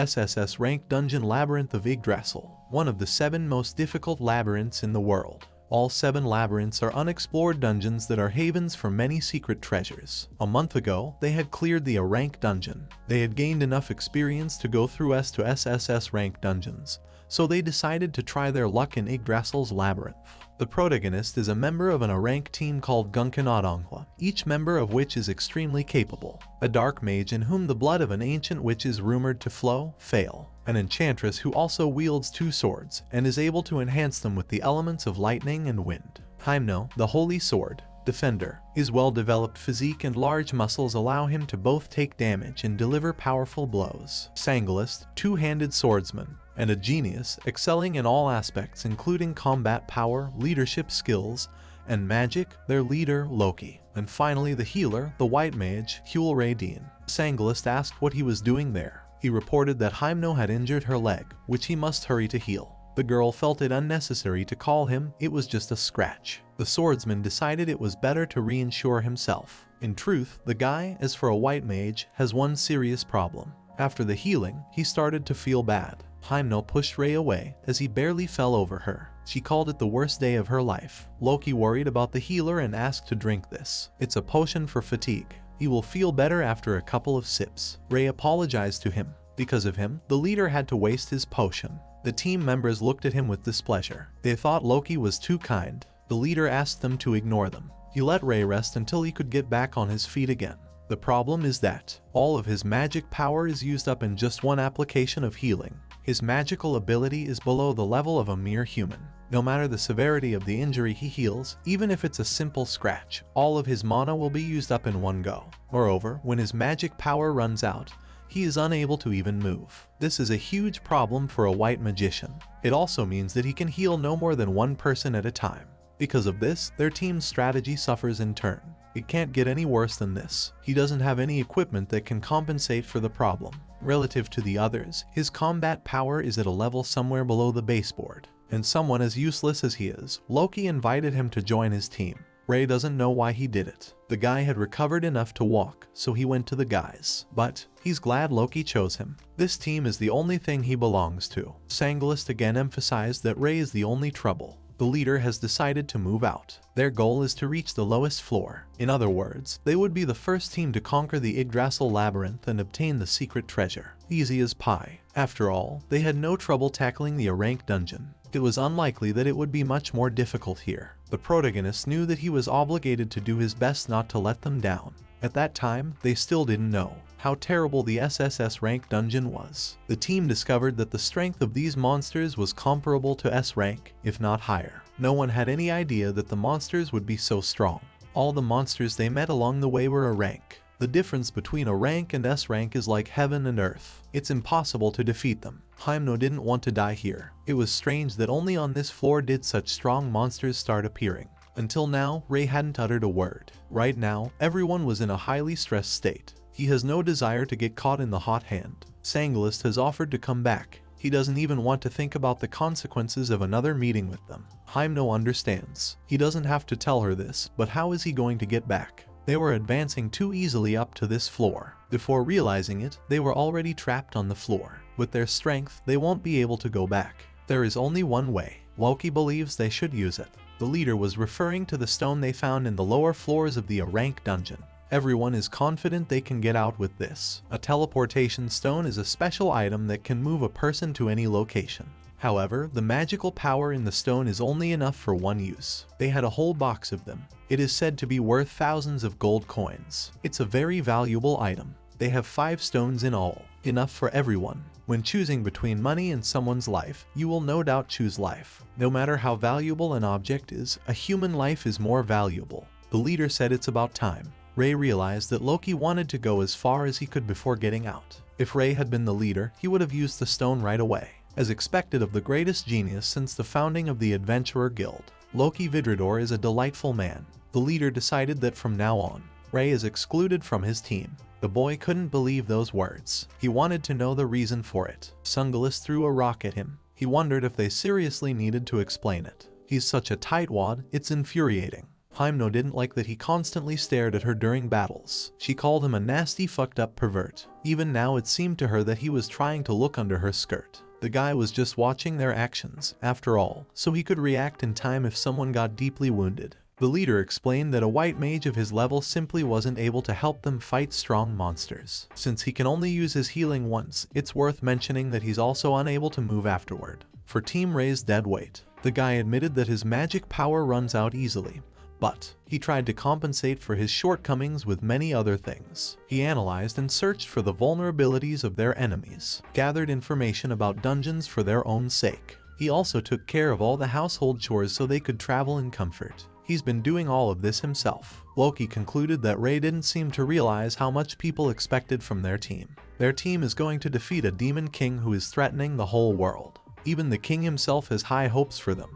SSS Rank Dungeon Labyrinth of Yggdrasil, one of the 7 most difficult labyrinths in the world. All 7 labyrinths are unexplored dungeons that are havens for many secret treasures. A month ago, they had cleared the A rank dungeon. They had gained enough experience to go through S to SSS rank dungeons, so they decided to try their luck in Yggdrasil's labyrinth. The protagonist is a member of an A rank team called MANHWA, each member of which is extremely capable. A dark mage in whom the blood of an ancient witch is rumored to flow, Fail. An enchantress who also wields 2 swords and is able to enhance them with the elements of lightning and wind. Hymeneal, the holy sword defender, his well-developed physique and large muscles allow him to both take damage and deliver powerful blows. Sangilist, 2-handed swordsman, and a genius, excelling in all aspects including combat power, leadership skills, and magic, their leader, Loki. And finally the healer, the white mage, Hulradine. Sangilist asked what he was doing there. He reported that Hymeneal had injured her leg, which he must hurry to heal. The girl felt it unnecessary to call him, it was just a scratch. The swordsman decided it was better to reinsure himself. In truth, the guy, as for a white mage, has one serious problem. After the healing, he started to feel bad. Hymeneal pushed Ray away as he barely fell over her. She called it the worst day of her life. Loki worried about the healer and asked to drink this. It's a potion for fatigue. He will feel better after a couple of sips. Ray apologized to him. Because of him, the leader had to waste his potion. The team members looked at him with displeasure. They thought Loki was too kind. The leader asked them to ignore them. He let Ray rest until he could get back on his feet again. The problem is that all of his magic power is used up in just one application of healing. His magical ability is below the level of a mere human. No matter the severity of the injury he heals, even if it's a simple scratch, all of his mana will be used up in one go. Moreover, when his magic power runs out, he is unable to even move. This is a huge problem for a white magician. It also means that he can heal no more than one person at a time. Because of this, their team's strategy suffers in turn. It can't get any worse than this. He doesn't have any equipment that can compensate for the problem. Relative to the others, his combat power is at a level somewhere below the baseboard. And someone as useless as he is, Loki invited him to join his team. Ray doesn't know why he did it. The guy had recovered enough to walk, so he went to the guys. But he's glad Loki chose him. This team is the only thing he belongs to. Sangilist again emphasized that Ray is the only trouble. The leader has decided to move out. Their goal is to reach the lowest floor. In other words, they would be the first team to conquer the Yggdrasil labyrinth and obtain the secret treasure. Easy as pie. After all, they had no trouble tackling the A rank dungeon. It was unlikely that it would be much more difficult here. The protagonist knew that he was obligated to do his best not to let them down. At that time, they still didn't know how terrible the SSS rank dungeon was. The team discovered that the strength of these monsters was comparable to S rank, if not higher. No one had any idea that the monsters would be so strong. All the monsters they met along the way were A rank. The difference between A rank and S rank is like heaven and earth. It's impossible to defeat them. Hymeneal didn't want to die here. It was strange that only on this floor did such strong monsters start appearing. Until now, Ray hadn't uttered a word. Right now, everyone was in a highly stressed state. He has no desire to get caught in the hot hand. Sangilist has offered to come back. He doesn't even want to think about the consequences of another meeting with them. Hymeneal understands. He doesn't have to tell her this, but how is he going to get back? They were advancing too easily up to this floor. Before realizing it, they were already trapped on the floor. With their strength, they won't be able to go back. There is only one way. Loki believes they should use it. The leader was referring to the stone they found in the lower floors of the A rank dungeon. Everyone is confident they can get out with this. A teleportation stone is a special item that can move a person to any location. However, the magical power in the stone is only enough for one use. They had a whole box of them. It is said to be worth thousands of gold coins. It's a very valuable item. They have 5 stones in all, enough for everyone. When choosing between money and someone's life, you will no doubt choose life. No matter how valuable an object is, a human life is more valuable. The leader said it's about time. Ray realized that Loki wanted to go as far as he could before getting out. If Ray had been the leader, he would have used the stone right away. As expected of the greatest genius since the founding of the Adventurer Guild, Loki Vidrador is a delightful man. The leader decided that from now on, Ray is excluded from his team. The boy couldn't believe those words. He wanted to know the reason for it. Sangilist threw a rock at him. He wondered if they seriously needed to explain it. He's such a tightwad, it's infuriating. Hyuno didn't like that he constantly stared at her during battles. She called him a nasty fucked up pervert. Even now it seemed to her that he was trying to look under her skirt. The guy was just watching their actions, after all, so he could react in time if someone got deeply wounded. The leader explained that a white mage of his level simply wasn't able to help them fight strong monsters. Since he can only use his healing once, it's worth mentioning that he's also unable to move afterward. For Team Rei's dead weight, the guy admitted that his magic power runs out easily, but he tried to compensate for his shortcomings with many other things. He analyzed and searched for the vulnerabilities of their enemies, gathered information about dungeons for their own sake. He also took care of all the household chores so they could travel in comfort. He's been doing all of this himself. Loki concluded that Rei didn't seem to realize how much people expected from their team. Their team is going to defeat a demon king who is threatening the whole world. Even the king himself has high hopes for them.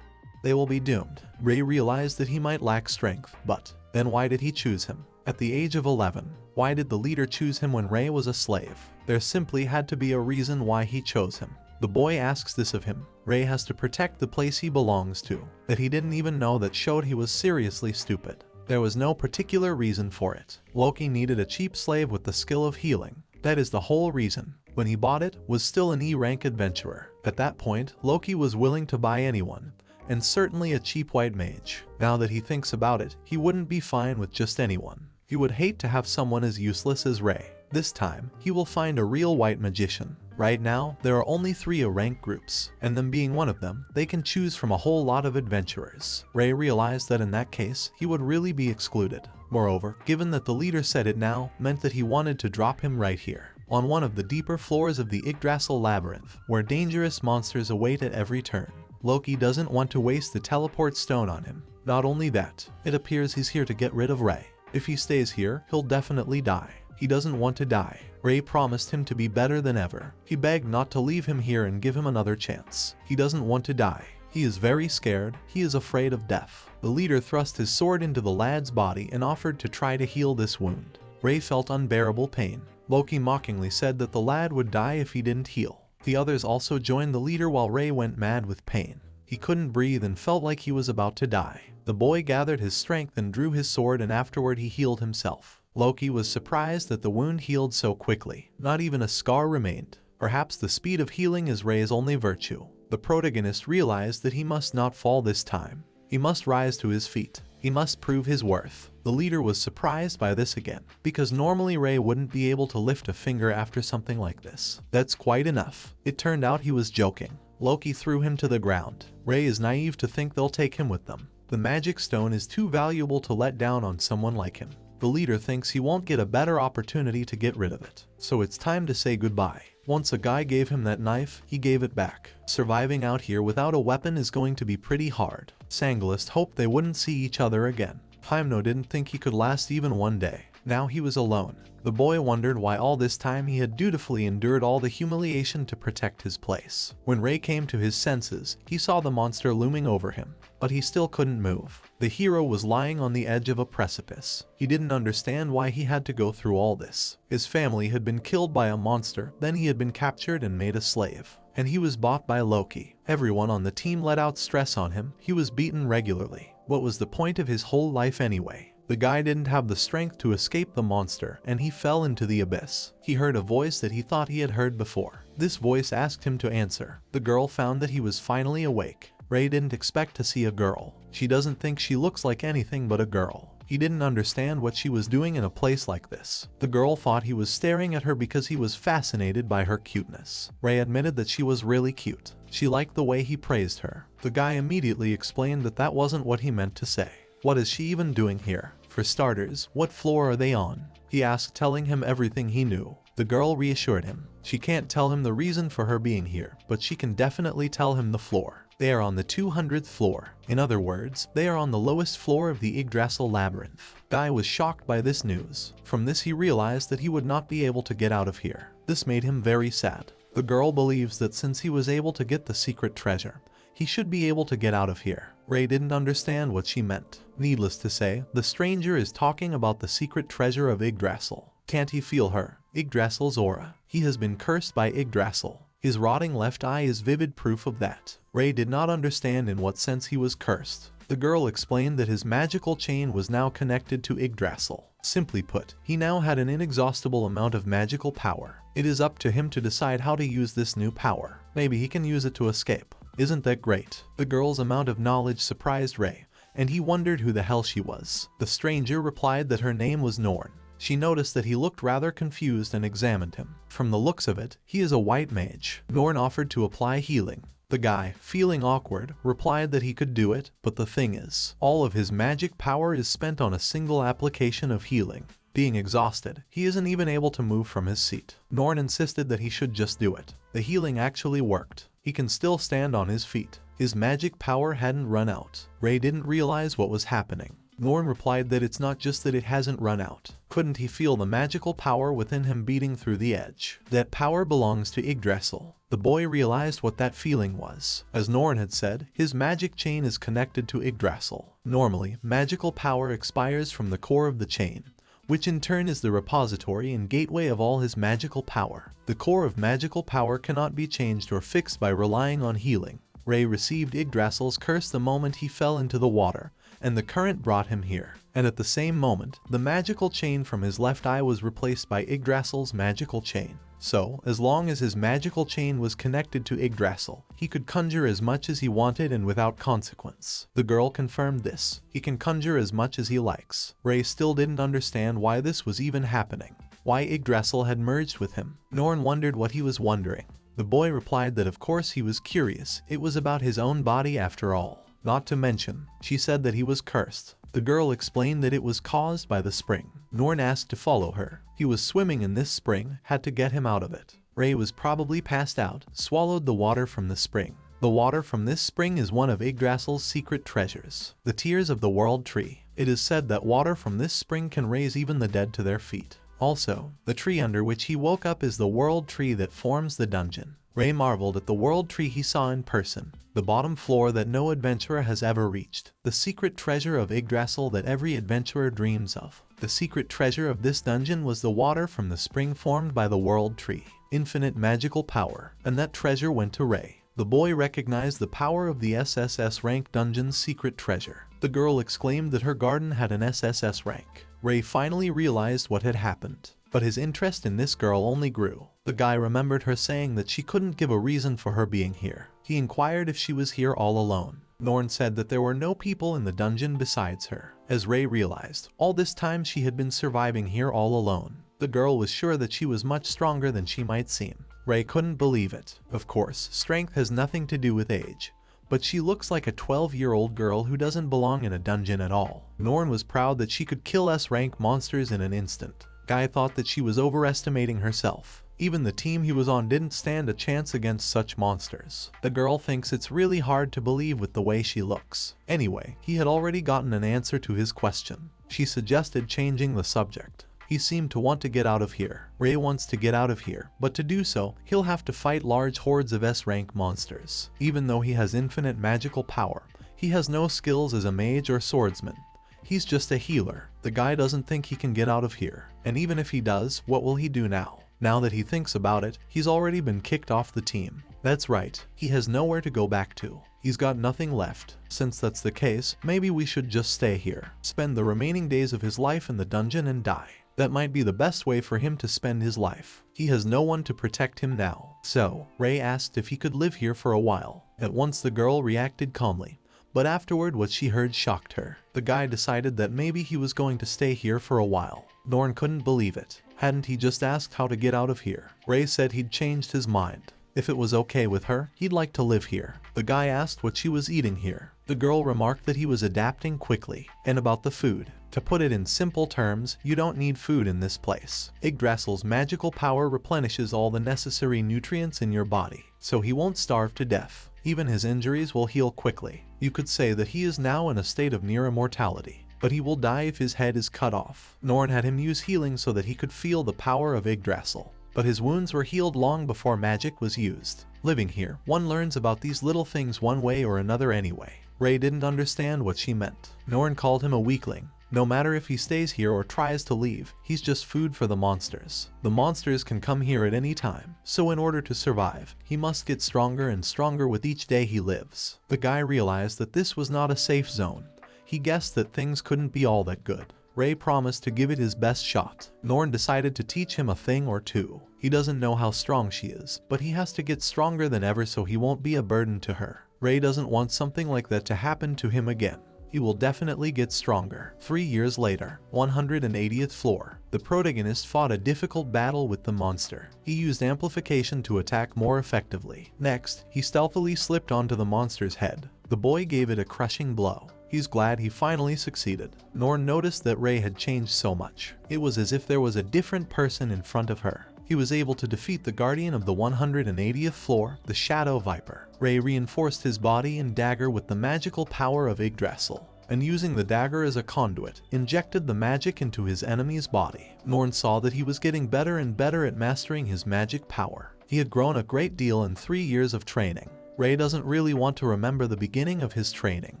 They will be doomed. Rei realized that he might lack strength, but then why did he choose him? At the age of 11, why did the leader choose him when Rei was a slave? There simply had to be a reason why he chose him. The boy asks this of him. Rei has to protect the place he belongs to, that he didn't even know that showed he was seriously stupid. There was no particular reason for it. Loki needed a cheap slave with the skill of healing. That is the whole reason. When he bought it, was still an E-rank adventurer. At that point, Loki was willing to buy anyone, and certainly a cheap white mage. Now that he thinks about it, he wouldn't be fine with just anyone. He would hate to have someone as useless as Rei. This time, he will find a real white magician. Right now, there are only 3 A-rank groups, and them being one of them, they can choose from a whole lot of adventurers. Rei realized that in that case, he would really be excluded. Moreover, given that the leader said it now, meant that he wanted to drop him right here, on one of the deeper floors of the Yggdrasil labyrinth, where dangerous monsters await at every turn. Loki doesn't want to waste the teleport stone on him. Not only that, it appears he's here to get rid of Rei. If he stays here, he'll definitely die. He doesn't want to die. Rei promised him to be better than ever. He begged not to leave him here and give him another chance. He doesn't want to die. He is very scared. He is afraid of death. The leader thrust his sword into the lad's body and offered to try to heal this wound. Rei felt unbearable pain. Loki mockingly said that the lad would die if he didn't heal. The others also joined the leader while Rei went mad with pain. He couldn't breathe and felt like he was about to die. The boy gathered his strength and drew his sword, and afterward he healed himself. Loki was surprised that the wound healed so quickly. Not even a scar remained. Perhaps the speed of healing is Rei's only virtue. The protagonist realized that he must not fall this time. He must rise to his feet. He must prove his worth. The leader was surprised by this again, because normally Rei wouldn't be able to lift a finger after something like this. That's quite enough. It turned out he was joking. Loki threw him to the ground. Rei is naive to think they'll take him with them. The magic stone is too valuable to let down on someone like him. The leader thinks he won't get a better opportunity to get rid of it. So it's time to say goodbye. Once a guy gave him that knife, he gave it back. Surviving out here without a weapon is going to be pretty hard. Sangolist hoped they wouldn't see each other again. Hyuno didn't think he could last even one day. Now he was alone. The boy wondered why all this time he had dutifully endured all the humiliation to protect his place. When Rei came to his senses, he saw the monster looming over him, but he still couldn't move. The hero was lying on the edge of a precipice. He didn't understand why he had to go through all this. His family had been killed by a monster, then he had been captured and made a slave. And he was bought by Loki. Everyone on the team let out stress on him. He was beaten regularly. What was the point of his whole life anyway? The guy didn't have the strength to escape the monster, and he fell into the abyss. He heard a voice that he thought he had heard before. This voice asked him to answer. The girl found that he was finally awake. Rei didn't expect to see a girl. She doesn't think she looks like anything but a girl. He didn't understand what she was doing in a place like this. The girl thought he was staring at her because he was fascinated by her cuteness. Rei admitted that she was really cute. She liked the way he praised her. The guy immediately explained that that wasn't what he meant to say. What is she even doing here? For starters, what floor are they on? He asked, telling him everything he knew. The girl reassured him. She can't tell him the reason for her being here, but she can definitely tell him the floor. They are on the 200th floor. In other words, they are on the lowest floor of the Yggdrasil labyrinth. Guy was shocked by this news. From this he realized that he would not be able to get out of here. This made him very sad. The girl believes that since he was able to get the secret treasure, he should be able to get out of here. Rei didn't understand what she meant. Needless to say, the stranger is talking about the secret treasure of Yggdrasil. Can't he feel her, Yggdrasil's aura? He has been cursed by Yggdrasil. His rotting left eye is vivid proof of that. Ray did not understand in what sense he was cursed. The girl explained that his magical chain was now connected to Yggdrasil. Simply put, he now had an inexhaustible amount of magical power. It is up to him to decide how to use this new power. Maybe he can use it to escape. Isn't that great? The girl's amount of knowledge surprised Ray, and he wondered who the hell she was. The stranger replied that her name was Norn. She noticed that he looked rather confused and examined him. From the looks of it, he is a white mage. Norn offered to apply healing. The guy, feeling awkward, replied that he could do it, but the thing is, all of his magic power is spent on a single application of healing. Being exhausted, he isn't even able to move from his seat. Norn insisted that he should just do it. The healing actually worked. He can still stand on his feet. His magic power hadn't run out. Ray didn't realize what was happening. Norn replied that it's not just that it hasn't run out. Couldn't he feel the magical power within him beating through the edge? That power belongs to Yggdrasil. The boy realized what that feeling was. As Norn had said, his magic chain is connected to Yggdrasil. Normally, magical power expires from the core of the chain, which in turn is the repository and gateway of all his magical power. The core of magical power cannot be changed or fixed by relying on healing. Ray received Yggdrasil's curse the moment he fell into the water, and the current brought him here. And at the same moment, the magical chain from his left eye was replaced by Yggdrasil's magical chain. So, as long as his magical chain was connected to Yggdrasil, he could conjure as much as he wanted and without consequence. The girl confirmed this. He can conjure as much as he likes. Ray still didn't understand why this was even happening. Why Yggdrasil had merged with him. Norn wondered what he was wondering. The boy replied that of course he was curious. It was about his own body after all. Not to mention, she said that he was cursed. The girl explained that it was caused by the spring. Norn asked to follow her. He was swimming in this spring, had to get him out of it. Ray was probably passed out, swallowed the water from the spring. The water from this spring is one of Yggdrasil's secret treasures, the tears of the world tree. It is said that water from this spring can raise even the dead to their feet. Also, the tree under which he woke up is the world tree that forms the dungeon. Ray marveled at the world tree he saw in person, the bottom floor that no adventurer has ever reached, the secret treasure of Yggdrasil that every adventurer dreams of. The secret treasure of this dungeon was the water from the spring formed by the world tree. Infinite magical power, and that treasure went to Ray. The boy recognized the power of the SSS rank dungeon's secret treasure. The girl exclaimed that her garden had an SSS rank. Ray finally realized what had happened, but his interest in this girl only grew. The guy remembered her saying that she couldn't give a reason for her being here. He inquired if she was here all alone. Norn said that there were no people in the dungeon besides her. As Ray realized, all this time she had been surviving here all alone. The girl was sure that she was much stronger than she might seem. Ray couldn't believe it. Of course, strength has nothing to do with age, but she looks like a 12-year-old girl who doesn't belong in a dungeon at all. Norn was proud that she could kill S-rank monsters in an instant. Guy thought that she was overestimating herself. Even the team he was on didn't stand a chance against such monsters. The girl thinks it's really hard to believe with the way she looks. Anyway, he had already gotten an answer to his question. She suggested changing the subject. He seemed to want to get out of here. Ray wants to get out of here, but to do so, he'll have to fight large hordes of S-rank monsters. Even though he has infinite magical power, he has no skills as a mage or swordsman. He's just a healer. The guy doesn't think he can get out of here. And even if he does, what will he do now? Now that he thinks about it, he's already been kicked off the team. That's right, he has nowhere to go back to. He's got nothing left. Since that's the case, maybe we should just stay here, spend the remaining days of his life in the dungeon and die. That might be the best way for him to spend his life. He has no one to protect him now. So, Ray asked if he could live here for a while. At once the girl reacted calmly, but afterward what she heard shocked her. The guy decided that maybe he was going to stay here for a while. Norn couldn't believe it. Hadn't he just asked how to get out of here? Ray said he'd changed his mind. If it was okay with her, he'd like to live here. The guy asked what she was eating here. The girl remarked that he was adapting quickly. And about the food. To put it in simple terms, you don't need food in this place. Yggdrasil's magical power replenishes all the necessary nutrients in your body, so he won't starve to death. Even his injuries will heal quickly. You could say that he is now in a state of near immortality, but he will die if his head is cut off. Norn had him use healing so that he could feel the power of Yggdrasil, but his wounds were healed long before magic was used. Living here, one learns about these little things one way or another anyway. Ray didn't understand what she meant. Norn called him a weakling. No matter if he stays here or tries to leave, he's just food for the monsters. The monsters can come here at any time, so in order to survive, he must get stronger and stronger with each day he lives. The guy realized that this was not a safe zone. He guessed that things couldn't be all that good. Ray promised to give it his best shot. Norn decided to teach him a thing or two. He doesn't know how strong she is, but he has to get stronger than ever so he won't be a burden to her. Ray doesn't want something like that to happen to him again. He will definitely get stronger. 3 years later, 180th floor. The protagonist fought a difficult battle with the monster. He used amplification to attack more effectively. Next, he stealthily slipped onto the monster's head. The boy gave it a crushing blow. He's glad he finally succeeded. Norn noticed that Ray had changed so much. It was as if there was a different person in front of her. He was able to defeat the guardian of the 180th floor, the Shadow Viper. Ray reinforced his body and dagger with the magical power of Yggdrasil, and using the dagger as a conduit, injected the magic into his enemy's body. Norn saw that he was getting better and better at mastering his magic power. He had grown a great deal in 3 years of training. Ray doesn't really want to remember the beginning of his training.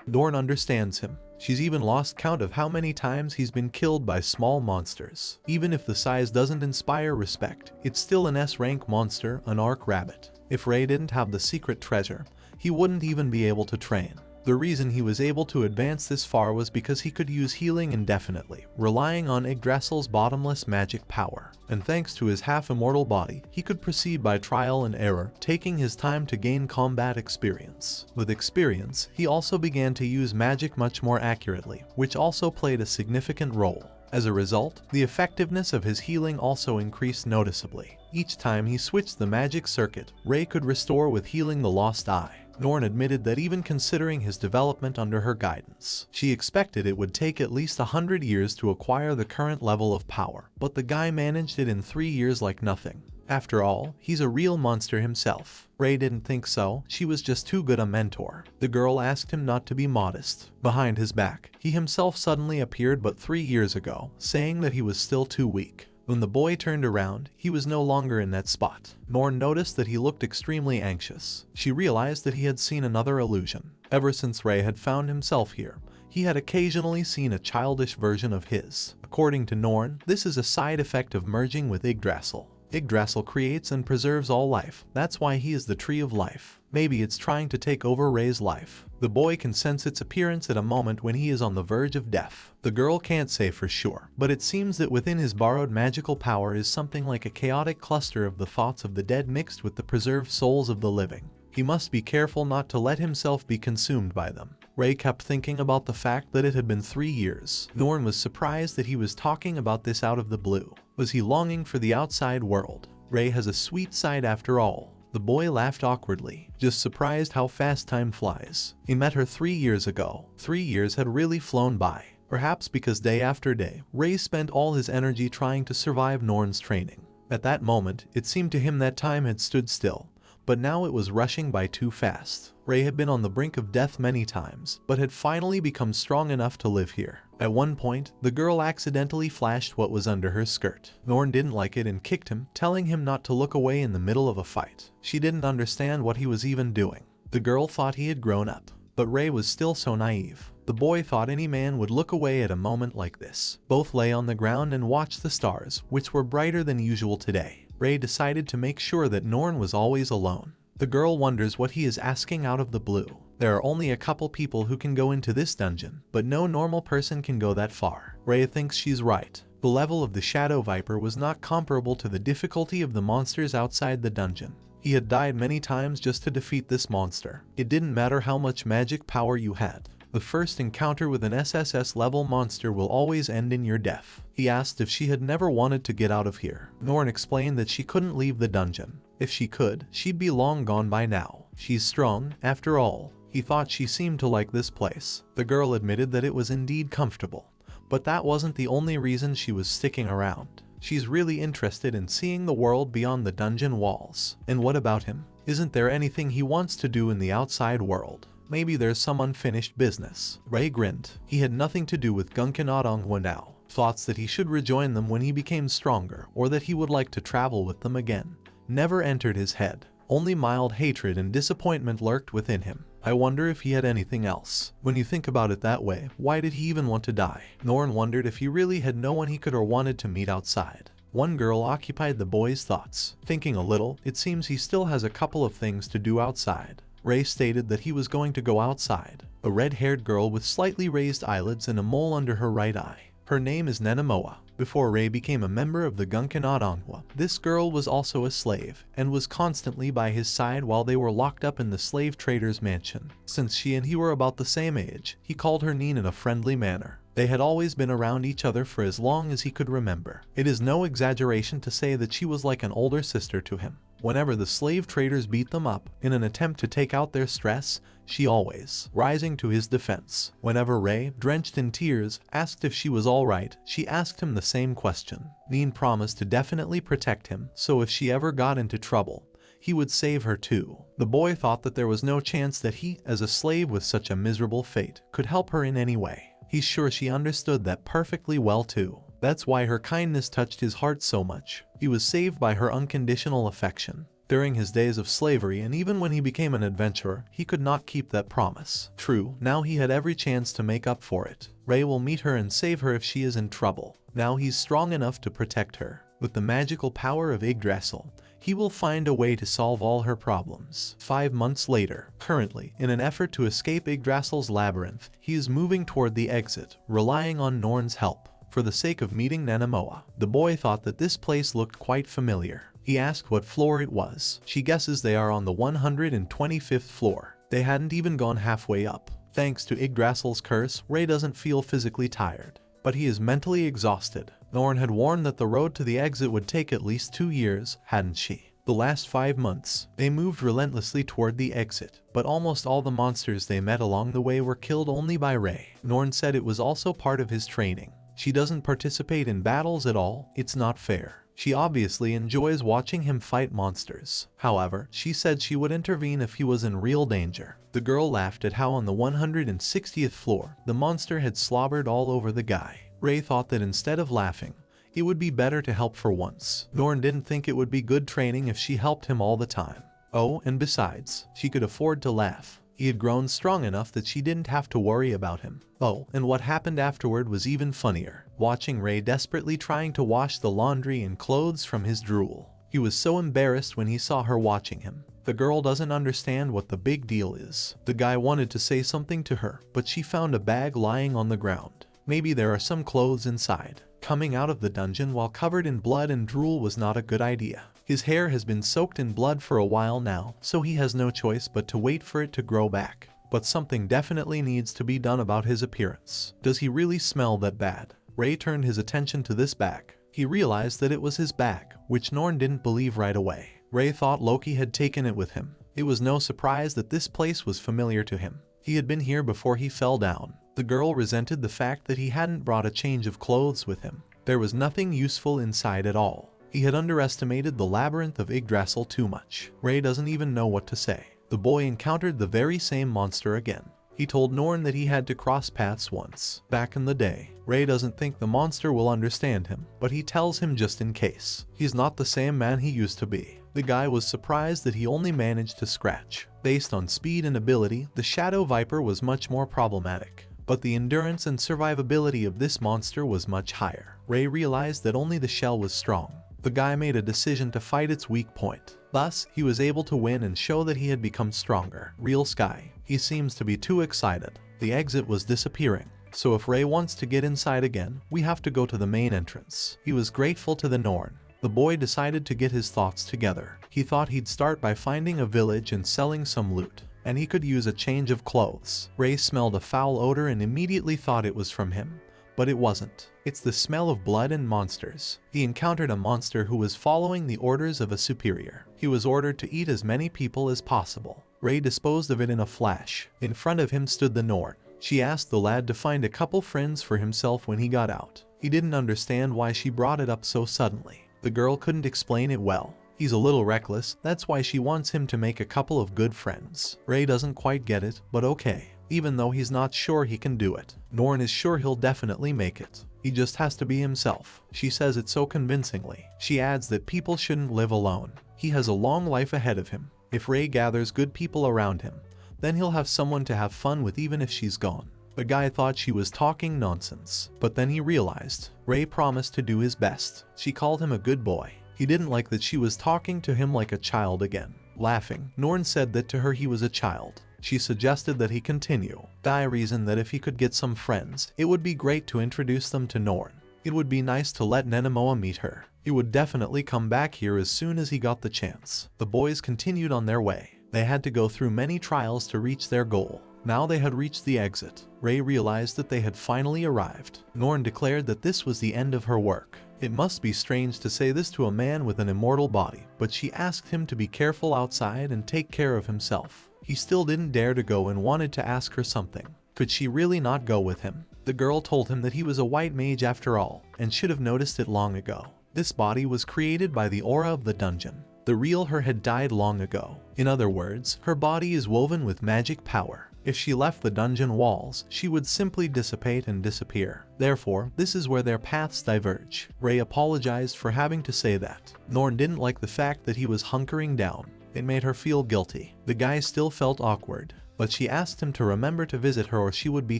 Norn understands him. She's even lost count of how many times he's been killed by small monsters. Even if the size doesn't inspire respect, it's still an S-rank monster, an Ark Rabbit. If Ray didn't have the secret treasure, he wouldn't even be able to train. The reason he was able to advance this far was because he could use healing indefinitely, relying on Yggdrasil's bottomless magic power. And thanks to his half-immortal body, he could proceed by trial and error, taking his time to gain combat experience. With experience, he also began to use magic much more accurately, which also played a significant role. As a result, the effectiveness of his healing also increased noticeably. Each time he switched the magic circuit, Ray could restore with healing the lost eye. Norn admitted that even considering his development under her guidance, she expected it would take at least 100 years to acquire the current level of power, but the guy managed it in 3 years like nothing. After all, he's a real monster himself. Ray didn't think so, she was just too good a mentor. The girl asked him not to be modest. Behind his back, he himself suddenly appeared but 3 years ago, saying that he was still too weak. When the boy turned around, he was no longer in that spot. Norn noticed that he looked extremely anxious. She realized that he had seen another illusion. Ever since Ray had found himself here, he had occasionally seen a childish version of his. According to Norn, this is a side effect of merging with Yggdrasil. Yggdrasil creates and preserves all life. That's why he is the tree of life. Maybe it's trying to take over Ray's life. The boy can sense its appearance at a moment when he is on the verge of death. The girl can't say for sure, but it seems that within his borrowed magical power is something like a chaotic cluster of the thoughts of the dead mixed with the preserved souls of the living. He must be careful not to let himself be consumed by them. Ray kept thinking about the fact that it had been 3 years. Norn was surprised that he was talking about this out of the blue. Was he longing for the outside world? Ray has a sweet side after all. The boy laughed awkwardly, just surprised how fast time flies. He met her 3 years ago. 3 years had really flown by. Perhaps because day after day, Ray spent all his energy trying to survive Norn's training. At that moment, it seemed to him that time had stood still, but now it was rushing by too fast. Ray had been on the brink of death many times, but had finally become strong enough to live here. At one point, the girl accidentally flashed what was under her skirt. Norn didn't like it and kicked him, telling him not to look away in the middle of a fight. She didn't understand what he was even doing. The girl thought he had grown up, but Ray was still so naive. The boy thought any man would look away at a moment like this. Both lay on the ground and watched the stars, which were brighter than usual today. Ray decided to make sure that Norn was always alone. The girl wonders what he is asking out of the blue. There are only a couple people who can go into this dungeon, but no normal person can go that far. Ray thinks she's right. The level of the Shadow Viper was not comparable to the difficulty of the monsters outside the dungeon. He had died many times just to defeat this monster. It didn't matter how much magic power you had. The first encounter with an SSS level monster will always end in your death. He asked if she had never wanted to get out of here. Norn explained that she couldn't leave the dungeon. If she could, she'd be long gone by now. She's strong, after all. He thought she seemed to like this place. The girl admitted that it was indeed comfortable. But that wasn't the only reason she was sticking around. She's really interested in seeing the world beyond the dungeon walls. And what about him? Isn't there anything he wants to do in the outside world? Maybe there's some unfinished business. Ray grinned. He had nothing to do with Gunkan Odongwa now. Thoughts that he should rejoin them when he became stronger, or that he would like to travel with them again, never entered his head. Only mild hatred and disappointment lurked within him. I wonder if he had anything else. When you think about it that way, why did he even want to die? Norn wondered if he really had no one he could or wanted to meet outside. One girl occupied the boy's thoughts. Thinking a little, it seems he still has a couple of things to do outside. Ray stated that he was going to go outside. A red-haired girl with slightly raised eyelids and a mole under her right eye. Her name is MANHWA. Before Ray became a member of the Gunkan MANHWA, this girl was also a slave, and was constantly by his side while they were locked up in the slave trader's mansion. Since she and he were about the same age, he called her Neen in a friendly manner. They had always been around each other for as long as he could remember. It is no exaggeration to say that she was like an older sister to him. Whenever the slave traders beat them up, in an attempt to take out their stress, she always rising to his defense. Whenever Ray, drenched in tears, asked if she was alright, she asked him the same question. Neen promised to definitely protect him, so if she ever got into trouble, he would save her too. The boy thought that there was no chance that he, as a slave with such a miserable fate, could help her in any way. He's sure she understood that perfectly well too. That's why her kindness touched his heart so much. He was saved by her unconditional affection. During his days of slavery and even when he became an adventurer, he could not keep that promise. True, now he had every chance to make up for it. Ray will meet her and save her if she is in trouble. Now he's strong enough to protect her. With the magical power of Yggdrasil, he will find a way to solve all her problems. 5 months later, currently, in an effort to escape Yggdrasil's labyrinth, he is moving toward the exit, relying on Norn's help. For the sake of meeting MANHWA, the boy thought that this place looked quite familiar. He asked what floor it was. She guesses they are on the 125th floor. They hadn't even gone halfway up. Thanks to Yggdrasil's curse, Ray doesn't feel physically tired, but he is mentally exhausted. Norn had warned that the road to the exit would take at least 2 years, hadn't she? The last 5 months, they moved relentlessly toward the exit, but almost all the monsters they met along the way were killed only by Ray. Norn said it was also part of his training. She doesn't participate in battles at all, it's not fair. She obviously enjoys watching him fight monsters. However, she said she would intervene if he was in real danger. The girl laughed at how on the 160th floor, the monster had slobbered all over the guy. Ray thought that instead of laughing, it would be better to help for once. Norn didn't think it would be good training if she helped him all the time. Oh, and besides, she could afford to laugh. He had grown strong enough that she didn't have to worry about him. Oh, and what happened afterward was even funnier. Watching Ray desperately trying to wash the laundry and clothes from his drool. He was so embarrassed when he saw her watching him. The girl doesn't understand what the big deal is. The guy wanted to say something to her, but she found a bag lying on the ground. Maybe there are some clothes inside. Coming out of the dungeon while covered in blood and drool was not a good idea. His hair has been soaked in blood for a while now, so he has no choice but to wait for it to grow back. But something definitely needs to be done about his appearance. Does he really smell that bad? Ray turned his attention to this bag. He realized that it was his bag, which Norn didn't believe right away. Ray thought Loki had taken it with him. It was no surprise that this place was familiar to him. He had been here before he fell down. The girl resented the fact that he hadn't brought a change of clothes with him. There was nothing useful inside at all. He had underestimated the labyrinth of Yggdrasil too much. Ray doesn't even know what to say. The boy encountered the very same monster again. He told Norn that he had to cross paths once, back in the day. Ray doesn't think the monster will understand him, but he tells him just in case. He's not the same man he used to be. The guy was surprised that he only managed to scratch. Based on speed and ability, the Shadow Viper was much more problematic. But the endurance and survivability of this monster was much higher. Ray realized that only the shell was strong. The guy made a decision to fight its weak point. Thus, he was able to win and show that he had become stronger. Real Sky. He seems to be too excited. The exit was disappearing. So if Ray wants to get inside again, we have to go to the main entrance. He was grateful to the Norn. The boy decided to get his thoughts together. He thought he'd start by finding a village and selling some loot. And he could use a change of clothes. Ray smelled a foul odor and immediately thought it was from him. But it wasn't. It's the smell of blood and monsters. He encountered a monster who was following the orders of a superior. He was ordered to eat as many people as possible. Ray disposed of it in a flash. In front of him stood the Norn. She asked the lad to find a couple friends for himself when he got out. He didn't understand why she brought it up so suddenly. The girl couldn't explain it well. He's a little reckless, that's why she wants him to make a couple of good friends. Ray doesn't quite get it, but okay. Even though he's not sure he can do it. Norn is sure he'll definitely make it. He just has to be himself. She says it so convincingly. She adds that people shouldn't live alone. He has a long life ahead of him. If Ray gathers good people around him, Then he'll have someone to have fun with even if she's gone. The guy thought she was talking nonsense, but then he realized Ray promised to do his best. She called him a good boy. He didn't like that she was talking to him like a child again. Laughing, Norn said that to her he was a child. She suggested that he continue. Guy reasoned that if he could get some friends, it would be great to introduce them to Norn. It would be nice to let Nenemoa meet her. He would definitely come back here as soon as he got the chance. The boys continued on their way. They had to go through many trials to reach their goal. Now they had reached the exit. Ray realized that they had finally arrived. Norn declared that this was the end of her work. It must be strange to say this to a man with an immortal body, but she asked him to be careful outside and take care of himself. He still didn't dare to go and wanted to ask her something. Could she really not go with him? The girl told him that he was a white mage after all, and should have noticed it long ago. This body was created by the aura of the dungeon. The real her had died long ago. In other words, her body is woven with magic power. If she left the dungeon walls, she would simply dissipate and disappear. Therefore, this is where their paths diverge. Ray apologized for having to say that. Norn didn't like the fact that he was hunkering down. It made her feel guilty. The guy still felt awkward, but she asked him to remember to visit her or she would be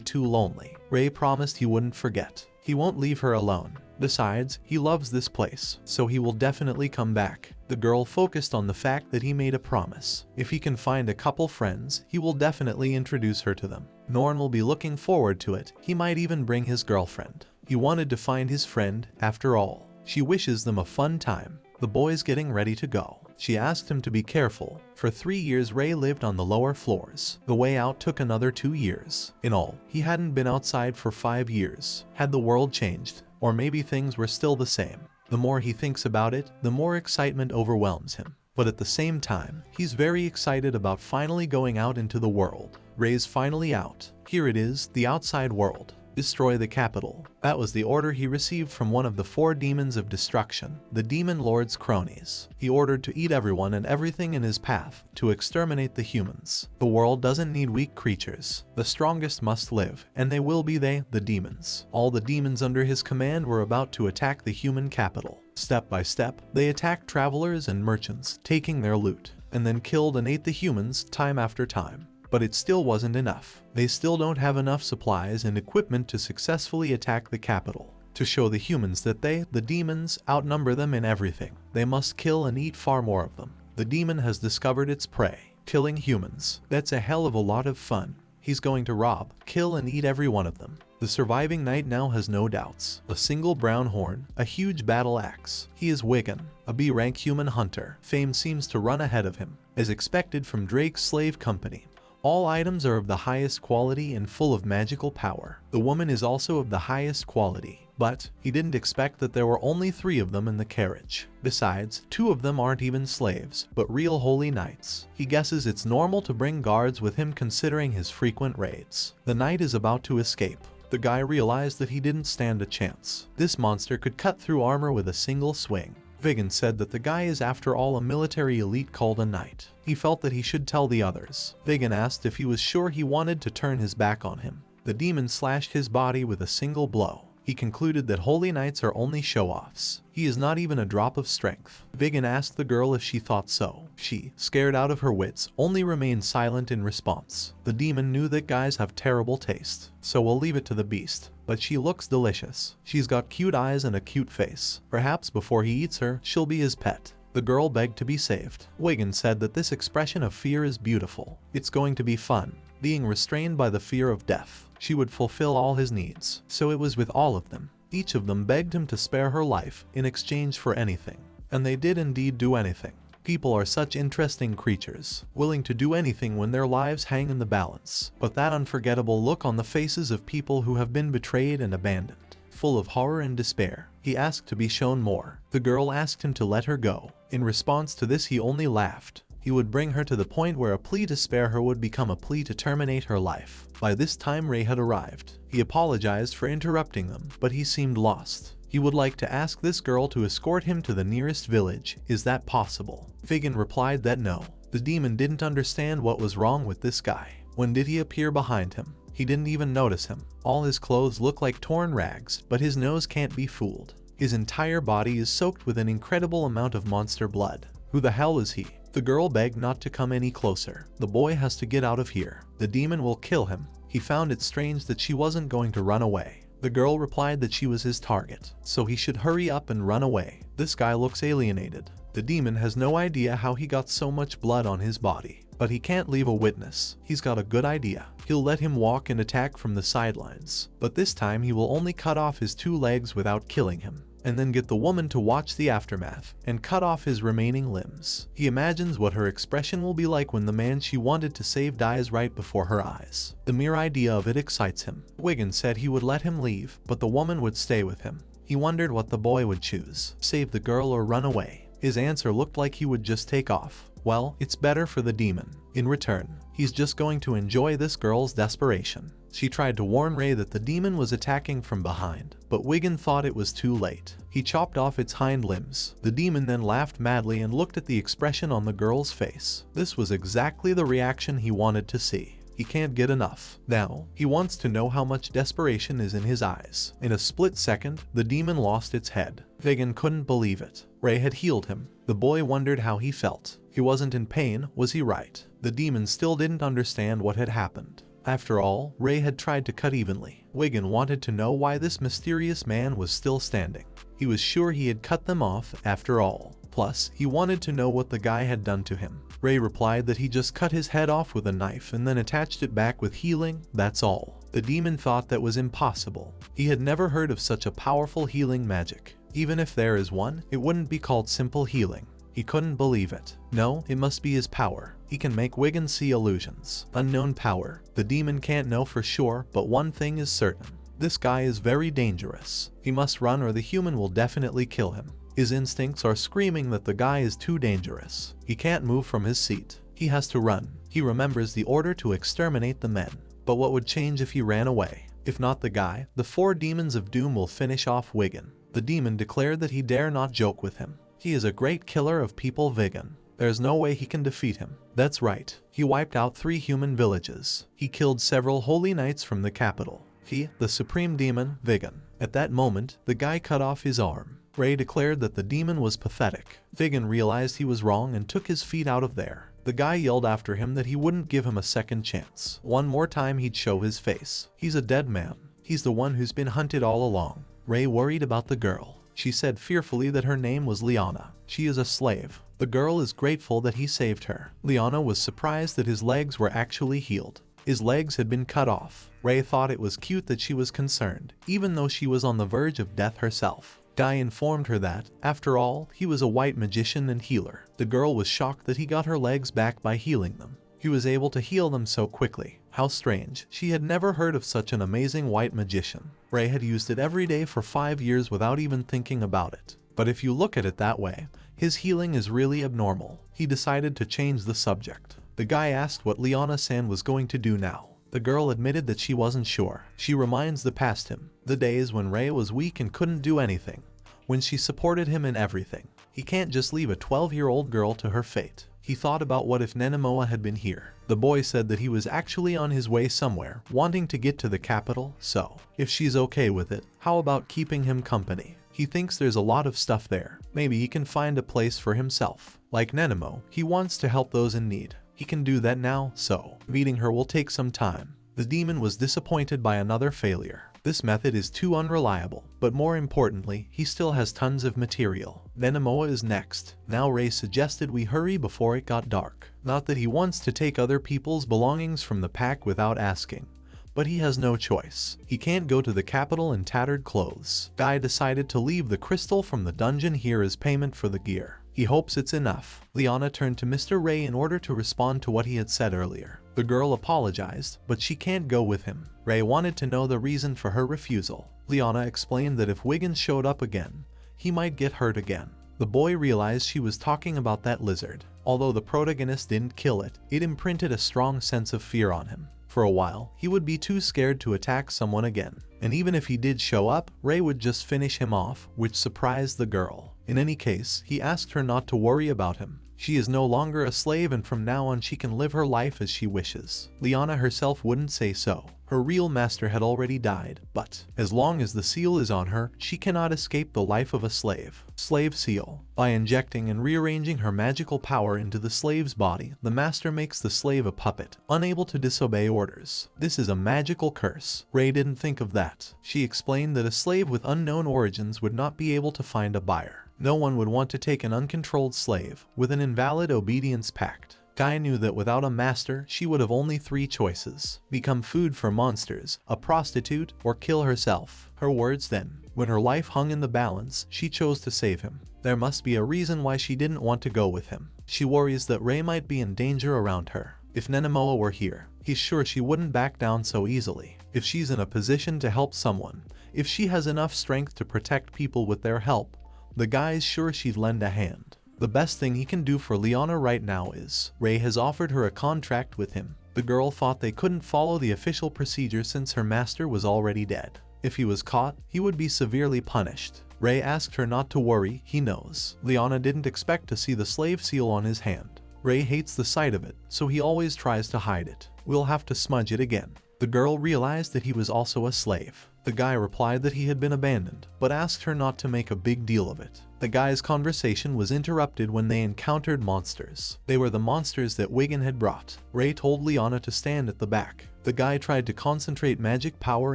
too lonely. Ray promised he wouldn't forget. He won't leave her alone. Besides, he loves this place, so he will definitely come back. The girl focused on the fact that he made a promise. If he can find a couple friends, he will definitely introduce her to them. Norn will be looking forward to it. He might even bring his girlfriend. He wanted to find his friend, after all. She wishes them a fun time. The boy's getting ready to go. She asked him to be careful. For 3 years Ray lived on the lower floors. The way out took another 2 years. In all, he hadn't been outside for 5 years. Had the world changed? Or maybe things were still the same. The more he thinks about it, the more excitement overwhelms him. But at the same time, he's very excited about finally going out into the world. Ray's finally out. Here it is, the outside world. Destroy the capital. That was the order he received from one of the 4 demons of destruction, the demon lord's cronies. He ordered to eat everyone and everything in his path, to exterminate the humans. The world doesn't need weak creatures. The strongest must live, and they will be they, the demons. All the demons under his command were about to attack the human capital. Step by step, they attacked travelers and merchants, taking their loot, and then killed and ate the humans time after time. But it still wasn't enough. They still don't have enough supplies and equipment to successfully attack the capital. To show the humans that they, the demons, outnumber them in everything, they must kill and eat far more of them. The demon has discovered its prey, killing humans. That's a hell of a lot of fun. He's going to rob, kill and eat every one of them. The surviving knight now has no doubts. A single brown horn, a huge battle axe. He is Wigan, a B-rank human hunter. Fame seems to run ahead of him. As expected from Drake's slave company, all items are of the highest quality and full of magical power. The woman is also of the highest quality, but he didn't expect that there were only 3 of them in the carriage. Besides, 2 of them aren't even slaves, but real holy knights. He guesses it's normal to bring guards with him considering his frequent raids. The knight is about to escape. The guy realized that he didn't stand a chance. This monster could cut through armor with a single swing. Vigan said that the guy is after all a military elite called a knight. He felt that he should tell the others. Vigan asked if he was sure he wanted to turn his back on him. The demon slashed his body with a single blow. He concluded that holy knights are only show-offs. He is not even a drop of strength. Vigan asked the girl if she thought so. She, scared out of her wits, only remained silent in response. The demon knew that guys have terrible taste, so we'll leave it to the beast. But she looks delicious. She's got cute eyes and a cute face. Perhaps before he eats her, she'll be his pet. The girl begged to be saved. Wigan said that this expression of fear is beautiful. It's going to be fun. Being restrained by the fear of death, she would fulfill all his needs. So it was with all of them. Each of them begged him to spare her life in exchange for anything. And they did indeed do anything. People are such interesting creatures, willing to do anything when their lives hang in the balance. But that unforgettable look on the faces of people who have been betrayed and abandoned, full of horror and despair. He asked to be shown more. The girl asked him to let her go. In response to this, he only laughed. He would bring her to the point where a plea to spare her would become a plea to terminate her life. By this time Ray had arrived. He apologized for interrupting them, but he seemed lost. He would like to ask this girl to escort him to the nearest village. Is that possible? Vigan replied that no. The demon didn't understand what was wrong with this guy. When did he appear behind him? He didn't even notice him. All his clothes look like torn rags, but his nose can't be fooled. His entire body is soaked with an incredible amount of monster blood. Who the hell is he? The girl begged not to come any closer. The boy has to get out of here. The demon will kill him. He found it strange that she wasn't going to run away. The girl replied that she was his target, so he should hurry up and run away. This guy looks alienated. The demon has no idea how he got so much blood on his body, but he can't leave a witness. He's got a good idea. He'll let him walk and attack from the sidelines, but this time he will only cut off his 2 legs without killing him, and then get the woman to watch the aftermath and cut off his remaining limbs. He imagines what her expression will be like when the man she wanted to save dies right before her eyes. The mere idea of it excites him. Wiggin said he would let him leave, but the woman would stay with him. He wondered what the boy would choose, save the girl or run away. His answer looked like he would just take off. Well, it's better for the demon. In return, he's just going to enjoy this girl's desperation. She tried to warn Ray that the demon was attacking from behind, but Wiggin thought it was too late. He chopped off its hind limbs. The demon then laughed madly and looked at the expression on the girl's face. This was exactly the reaction he wanted to see. He can't get enough. Now, he wants to know how much desperation is in his eyes. In a split second, the demon lost its head. Wiggin couldn't believe it. Ray had healed him. The boy wondered how he felt. He wasn't in pain, was he right? The demon still didn't understand what had happened. After all, Ray had tried to cut evenly. Wiggin wanted to know why this mysterious man was still standing. He was sure he had cut them off after all. Plus, he wanted to know what the guy had done to him. Ray replied that he just cut his head off with a knife and then attached it back with healing, that's all. The demon thought that was impossible. He had never heard of such a powerful healing magic. Even if there is one, it wouldn't be called simple healing. He couldn't believe it. No, it must be his power. He can make Wiggin see illusions. Unknown power. The demon can't know for sure, but one thing is certain. This guy is very dangerous. He must run or the human will definitely kill him. His instincts are screaming that the guy is too dangerous. He can't move from his seat. He has to run. He remembers the order to exterminate the men. But what would change if he ran away? If not the guy, the 4 demons of doom will finish off Wiggin. The demon declared that he dare not joke with him. He is a great killer of people, Wiggin. There's no way he can defeat him. That's right. He wiped out 3 human villages. He killed several holy knights from the capital. He, the supreme demon, Wiggin. At that moment, the guy cut off his arm. Ray declared that the demon was pathetic. Wiggin realized he was wrong and took his feet out of there. The guy yelled after him that he wouldn't give him a second chance. One more time he'd show his face. He's a dead man. He's the one who's been hunted all along. Ray worried about the girl. She said fearfully that her name was Liana. She is a slave. The girl is grateful that he saved her. Liana was surprised that his legs were actually healed. His legs had been cut off. Ray thought it was cute that she was concerned, even though she was on the verge of death herself. Guy informed her that, after all, he was a white magician and healer. The girl was shocked that he got her legs back by healing them. He was able to heal them so quickly. How strange. She had never heard of such an amazing white magician. Ray had used it every day for 5 years without even thinking about it. But if you look at it that way, his healing is really abnormal. He decided to change the subject. The guy asked what Liana-san was going to do now. The girl admitted that she wasn't sure. She reminds the past him, the days when Ray was weak and couldn't do anything, when she supported him in everything. He can't just leave a 12-year-old girl to her fate. He thought about what if Nenemoa had been here. The boy said that he was actually on his way somewhere, wanting to get to the capital, so if she's okay with it, how about keeping him company? He thinks there's a lot of stuff there. Maybe he can find a place for himself. Like Nenemo, he wants to help those in need. He can do that now, so meeting her will take some time. The demon was disappointed by another failure. This method is too unreliable, but more importantly, he still has tons of material. Nenemoa is next. Now Ray suggested we hurry before it got dark. Not that he wants to take other people's belongings from the pack without asking, but he has no choice. He can't go to the capital in tattered clothes. Guy decided to leave the crystal from the dungeon here as payment for the gear. He hopes it's enough. Liana turned to Mr. Ray in order to respond to what he had said earlier. The girl apologized, but she can't go with him. Ray wanted to know the reason for her refusal. Liana explained that if Wiggins showed up again, he might get hurt again. The boy realized she was talking about that lizard. Although the protagonist didn't kill it, it imprinted a strong sense of fear on him. For a while, he would be too scared to attack someone again. And even if he did show up, Ray would just finish him off, which surprised the girl. In any case, he asked her not to worry about him. She is no longer a slave and from now on she can live her life as she wishes. Liana herself wouldn't say so. Her real master had already died, but as long as the seal is on her, she cannot escape the life of a slave. Slave seal. By injecting and rearranging her magical power into the slave's body, the master makes the slave a puppet, unable to disobey orders. This is a magical curse. Rei didn't think of that. She explained that a slave with unknown origins would not be able to find a buyer. No one would want to take an uncontrolled slave with an invalid obedience pact. Guy knew that without a master, she would have only 3 choices: become food for monsters, a prostitute, or kill herself. Her words then. When her life hung in the balance, she chose to save him. There must be a reason why she didn't want to go with him. She worries that Rei might be in danger around her. If Nenemoa were here, he's sure she wouldn't back down so easily. If she's in a position to help someone, if she has enough strength to protect people with their help, the guy's sure she'd lend a hand. The best thing he can do for Liana right now is, Rei has offered her a contract with him. The girl thought they couldn't follow the official procedure since her master was already dead. If he was caught, he would be severely punished. Rei asked her not to worry, he knows. Liana didn't expect to see the slave seal on his hand. Rei hates the sight of it, so he always tries to hide it. We'll have to smudge it again. The girl realized that he was also a slave. The guy replied that he had been abandoned, but asked her not to make a big deal of it. The guy's conversation was interrupted when they encountered monsters. They were the monsters that Wigan had brought. Rei told Liana to stand at the back. The guy tried to concentrate magic power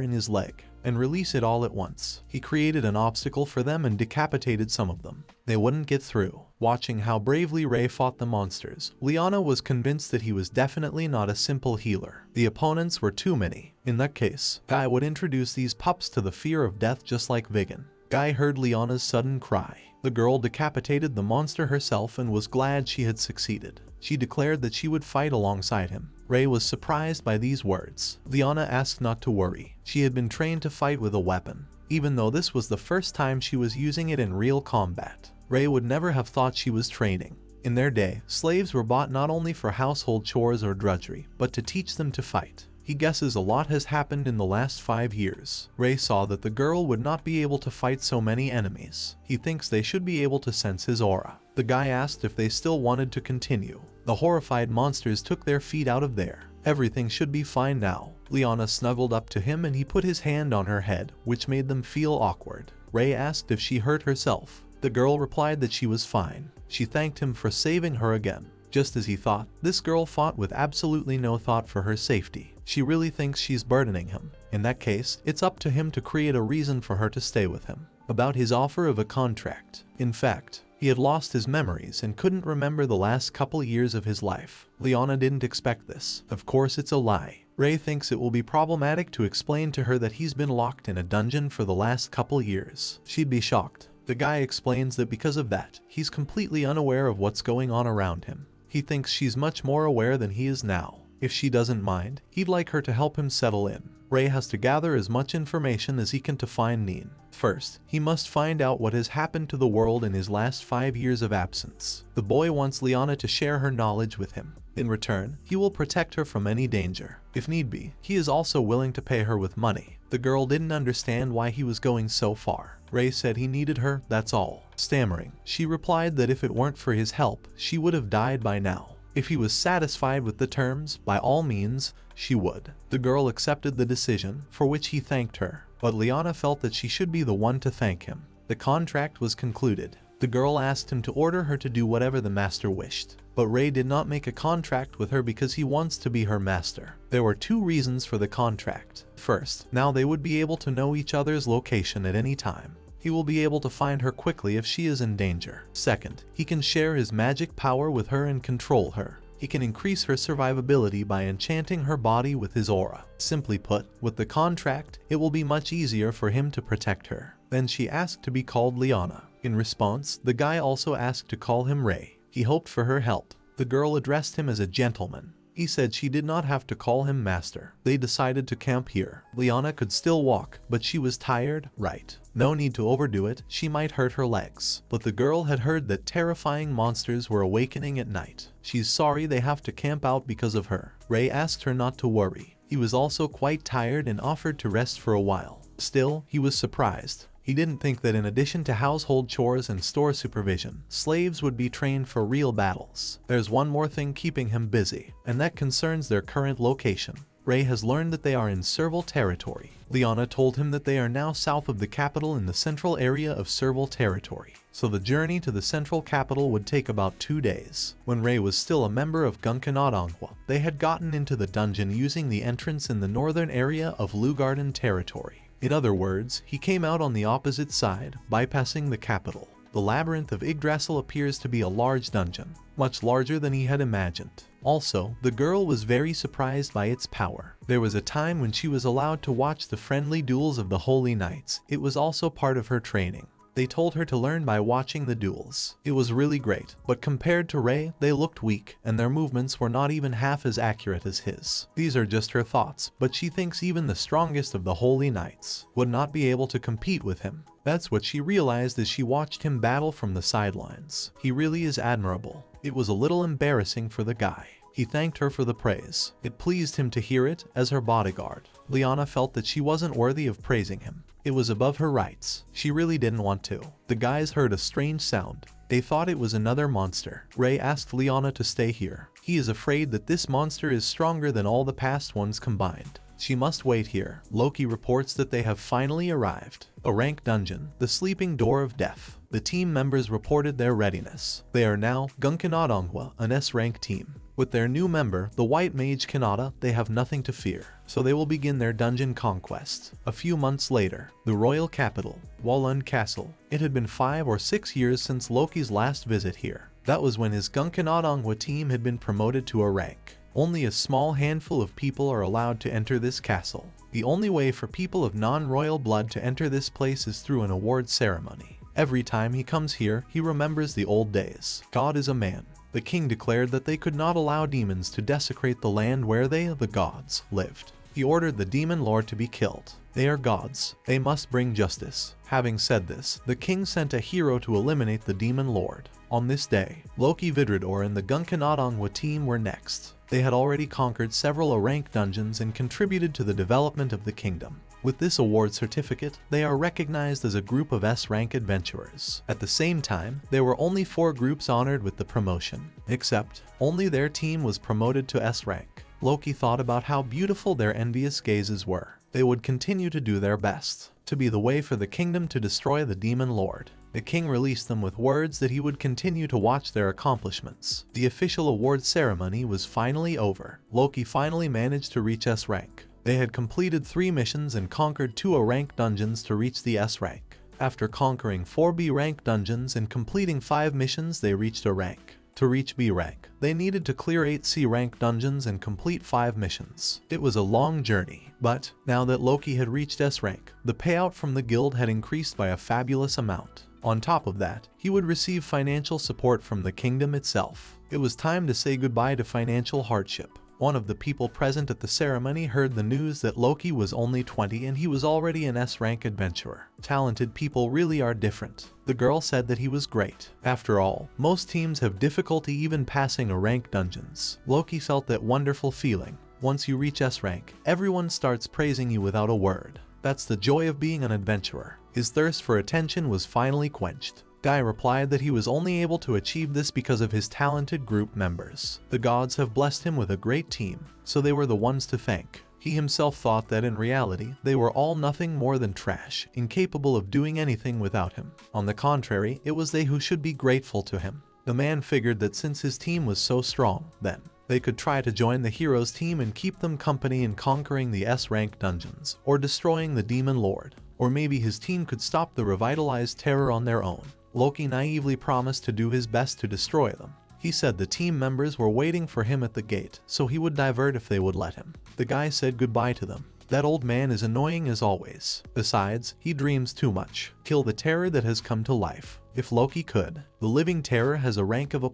in his leg and release it all at once. He created an obstacle for them and decapitated some of them. They wouldn't get through. Watching how bravely Rei fought the monsters, Liana was convinced that he was definitely not a simple healer. The opponents were too many. In that case, Guy would introduce these pups to the fear of death just like Vigan. Guy heard Liana's sudden cry. The girl decapitated the monster herself and was glad she had succeeded. She declared that she would fight alongside him. Rei was surprised by these words. Liana asked not to worry. She had been trained to fight with a weapon, even though this was the first time she was using it in real combat. Rei would never have thought she was training. In their day, slaves were bought not only for household chores or drudgery, but to teach them to fight. He guesses a lot has happened in the last 5 years. Rei saw that the girl would not be able to fight so many enemies. He thinks they should be able to sense his aura. The guy asked if they still wanted to continue. The horrified monsters took their feet out of there. Everything should be fine now. Liana snuggled up to him and he put his hand on her head, which made them feel awkward. Rei asked if she hurt herself. The girl replied that she was fine. She thanked him for saving her again. Just as he thought, this girl fought with absolutely no thought for her safety. She really thinks she's burdening him. In that case, it's up to him to create a reason for her to stay with him. About his offer of a contract. In fact, he had lost his memories and couldn't remember the last couple years of his life. Liana didn't expect this. Of course it's a lie. Rei thinks it will be problematic to explain to her that he's been locked in a dungeon for the last couple years. She'd be shocked. The guy explains that because of that, he's completely unaware of what's going on around him. He thinks she's much more aware than he is now. If she doesn't mind, he'd like her to help him settle in. Rei has to gather as much information as he can to find Nin. First, he must find out what has happened to the world in his last 5 years of absence. The boy wants Liana to share her knowledge with him. In return, he will protect her from any danger. If need be, he is also willing to pay her with money. The girl didn't understand why he was going so far. Rei said he needed her, that's all. Stammering, she replied that if it weren't for his help, she would have died by now. If he was satisfied with the terms, by all means, she would. The girl accepted the decision, for which he thanked her, but Liana felt that she should be the one to thank him. The contract was concluded. The girl asked him to order her to do whatever the master wished, but Rei did not make a contract with her because he wants to be her master. There were 2 reasons for the contract. First, now they would be able to know each other's location at any time. He will be able to find her quickly if she is in danger. Second, he can share his magic power with her and control her. He can increase her survivability by enchanting her body with his aura. Simply put, with the contract, it will be much easier for him to protect her. Then she asked to be called Liana. In response, the guy also asked to call him Rei. He hoped for her help. The girl addressed him as a gentleman. He said she did not have to call him master. They decided to camp here. Liana could still walk, but she was tired, right? No need to overdo it, she might hurt her legs. But the girl had heard that terrifying monsters were awakening at night. She's sorry they have to camp out because of her. Rei asked her not to worry. He was also quite tired and offered to rest for a while. Still, he was surprised. He didn't think that in addition to household chores and store supervision, slaves would be trained for real battles. There's one more thing keeping him busy, and that concerns their current location. Ray has learned that they are in Serval territory. Liana told him that they are now south of the capital in the central area of Serval territory, so the journey to the central capital would take about 2 days. When Ray was still a member of MANHWA, they had gotten into the dungeon using the entrance in the northern area of Lugarden territory. In other words, he came out on the opposite side, bypassing the capital. The labyrinth of Yggdrasil appears to be a large dungeon, much larger than he had imagined. Also, the girl was very surprised by its power. There was a time when she was allowed to watch the friendly duels of the Holy Knights. It was also part of her training. They told her to learn by watching the duels. It was really great, but compared to Ray, they looked weak, and their movements were not even half as accurate as his. These are just her thoughts, but she thinks even the strongest of the Holy Knights would not be able to compete with him. That's what she realized as she watched him battle from the sidelines. He really is admirable. It was a little embarrassing for the guy. He thanked her for the praise. It pleased him to hear it as her bodyguard. Liana felt that she wasn't worthy of praising him. It was above her rights. She really didn't want to. The guys heard a strange sound. They thought it was another monster. Ray asked Liana to stay here. He is afraid that this monster is stronger than all the past ones combined. She must wait here. Loki reports that they have finally arrived. A rank dungeon, the sleeping door of death. The team members reported their readiness. They are now MANHWA, an S-rank team. With their new member, the White Mage Kanata, they have nothing to fear, so they will begin their dungeon conquest. A few months later, the royal capital, Walund Castle. It had been 5 or 6 years since Loki's last visit here. That was when his MANHWA team had been promoted to a rank. Only a small handful of people are allowed to enter this castle. The only way for people of non-royal blood to enter this place is through an award ceremony. Every time he comes here, he remembers the old days. God is a man. The king declared that they could not allow demons to desecrate the land where they, the gods, lived. He ordered the demon lord to be killed. They are gods. They must bring justice. Having said this, the king sent a hero to eliminate the demon lord. On this day, Loki Vidrador and the MANHWA team were next. They had already conquered several A-rank dungeons and contributed to the development of the kingdom. With this award certificate, they are recognized as a group of S-rank adventurers. At the same time, there were only 4 groups honored with the promotion, except only their team was promoted to S-rank. Loki thought about how beautiful their envious gazes were. They would continue to do their best to be the way for the kingdom to destroy the demon lord. The king released them with words that he would continue to watch their accomplishments. The official award ceremony was finally over. Loki finally managed to reach S rank. They had completed 3 missions and conquered 2 A-rank dungeons to reach the S rank. After conquering 4 B rank dungeons and completing 5 missions, they reached A rank. To reach B rank, they needed to clear 8 C rank dungeons and complete 5 missions. It was a long journey, but now that Loki had reached S rank, the payout from the guild had increased by a fabulous amount. On top of that, he would receive financial support from the kingdom itself. It was time to say goodbye to financial hardship. One of the people present at the ceremony heard the news that Loki was only 20 and he was already an S-rank adventurer. Talented people really are different. The girl said that he was great. After all, most teams have difficulty even passing A-rank dungeons. Loki felt that wonderful feeling. Once you reach S-rank, everyone starts praising you without a word. That's the joy of being an adventurer. His thirst for attention was finally quenched. Guy replied that he was only able to achieve this because of his talented group members. The gods have blessed him with a great team, so they were the ones to thank. He himself thought that in reality, they were all nothing more than trash, incapable of doing anything without him. On the contrary, it was they who should be grateful to him. The man figured that since his team was so strong, then they could try to join the hero's team and keep them company in conquering the S-rank dungeons, or destroying the demon lord. Or maybe his team could stop the revitalized terror on their own. Loki naively promised to do his best to destroy them. He said the team members were waiting for him at the gate, so he would divert if they would let him. The guy said goodbye to them. That old man is annoying as always. Besides, he dreams too much. Kill the terror that has come to life. If Loki could. The living terror has a rank of A+.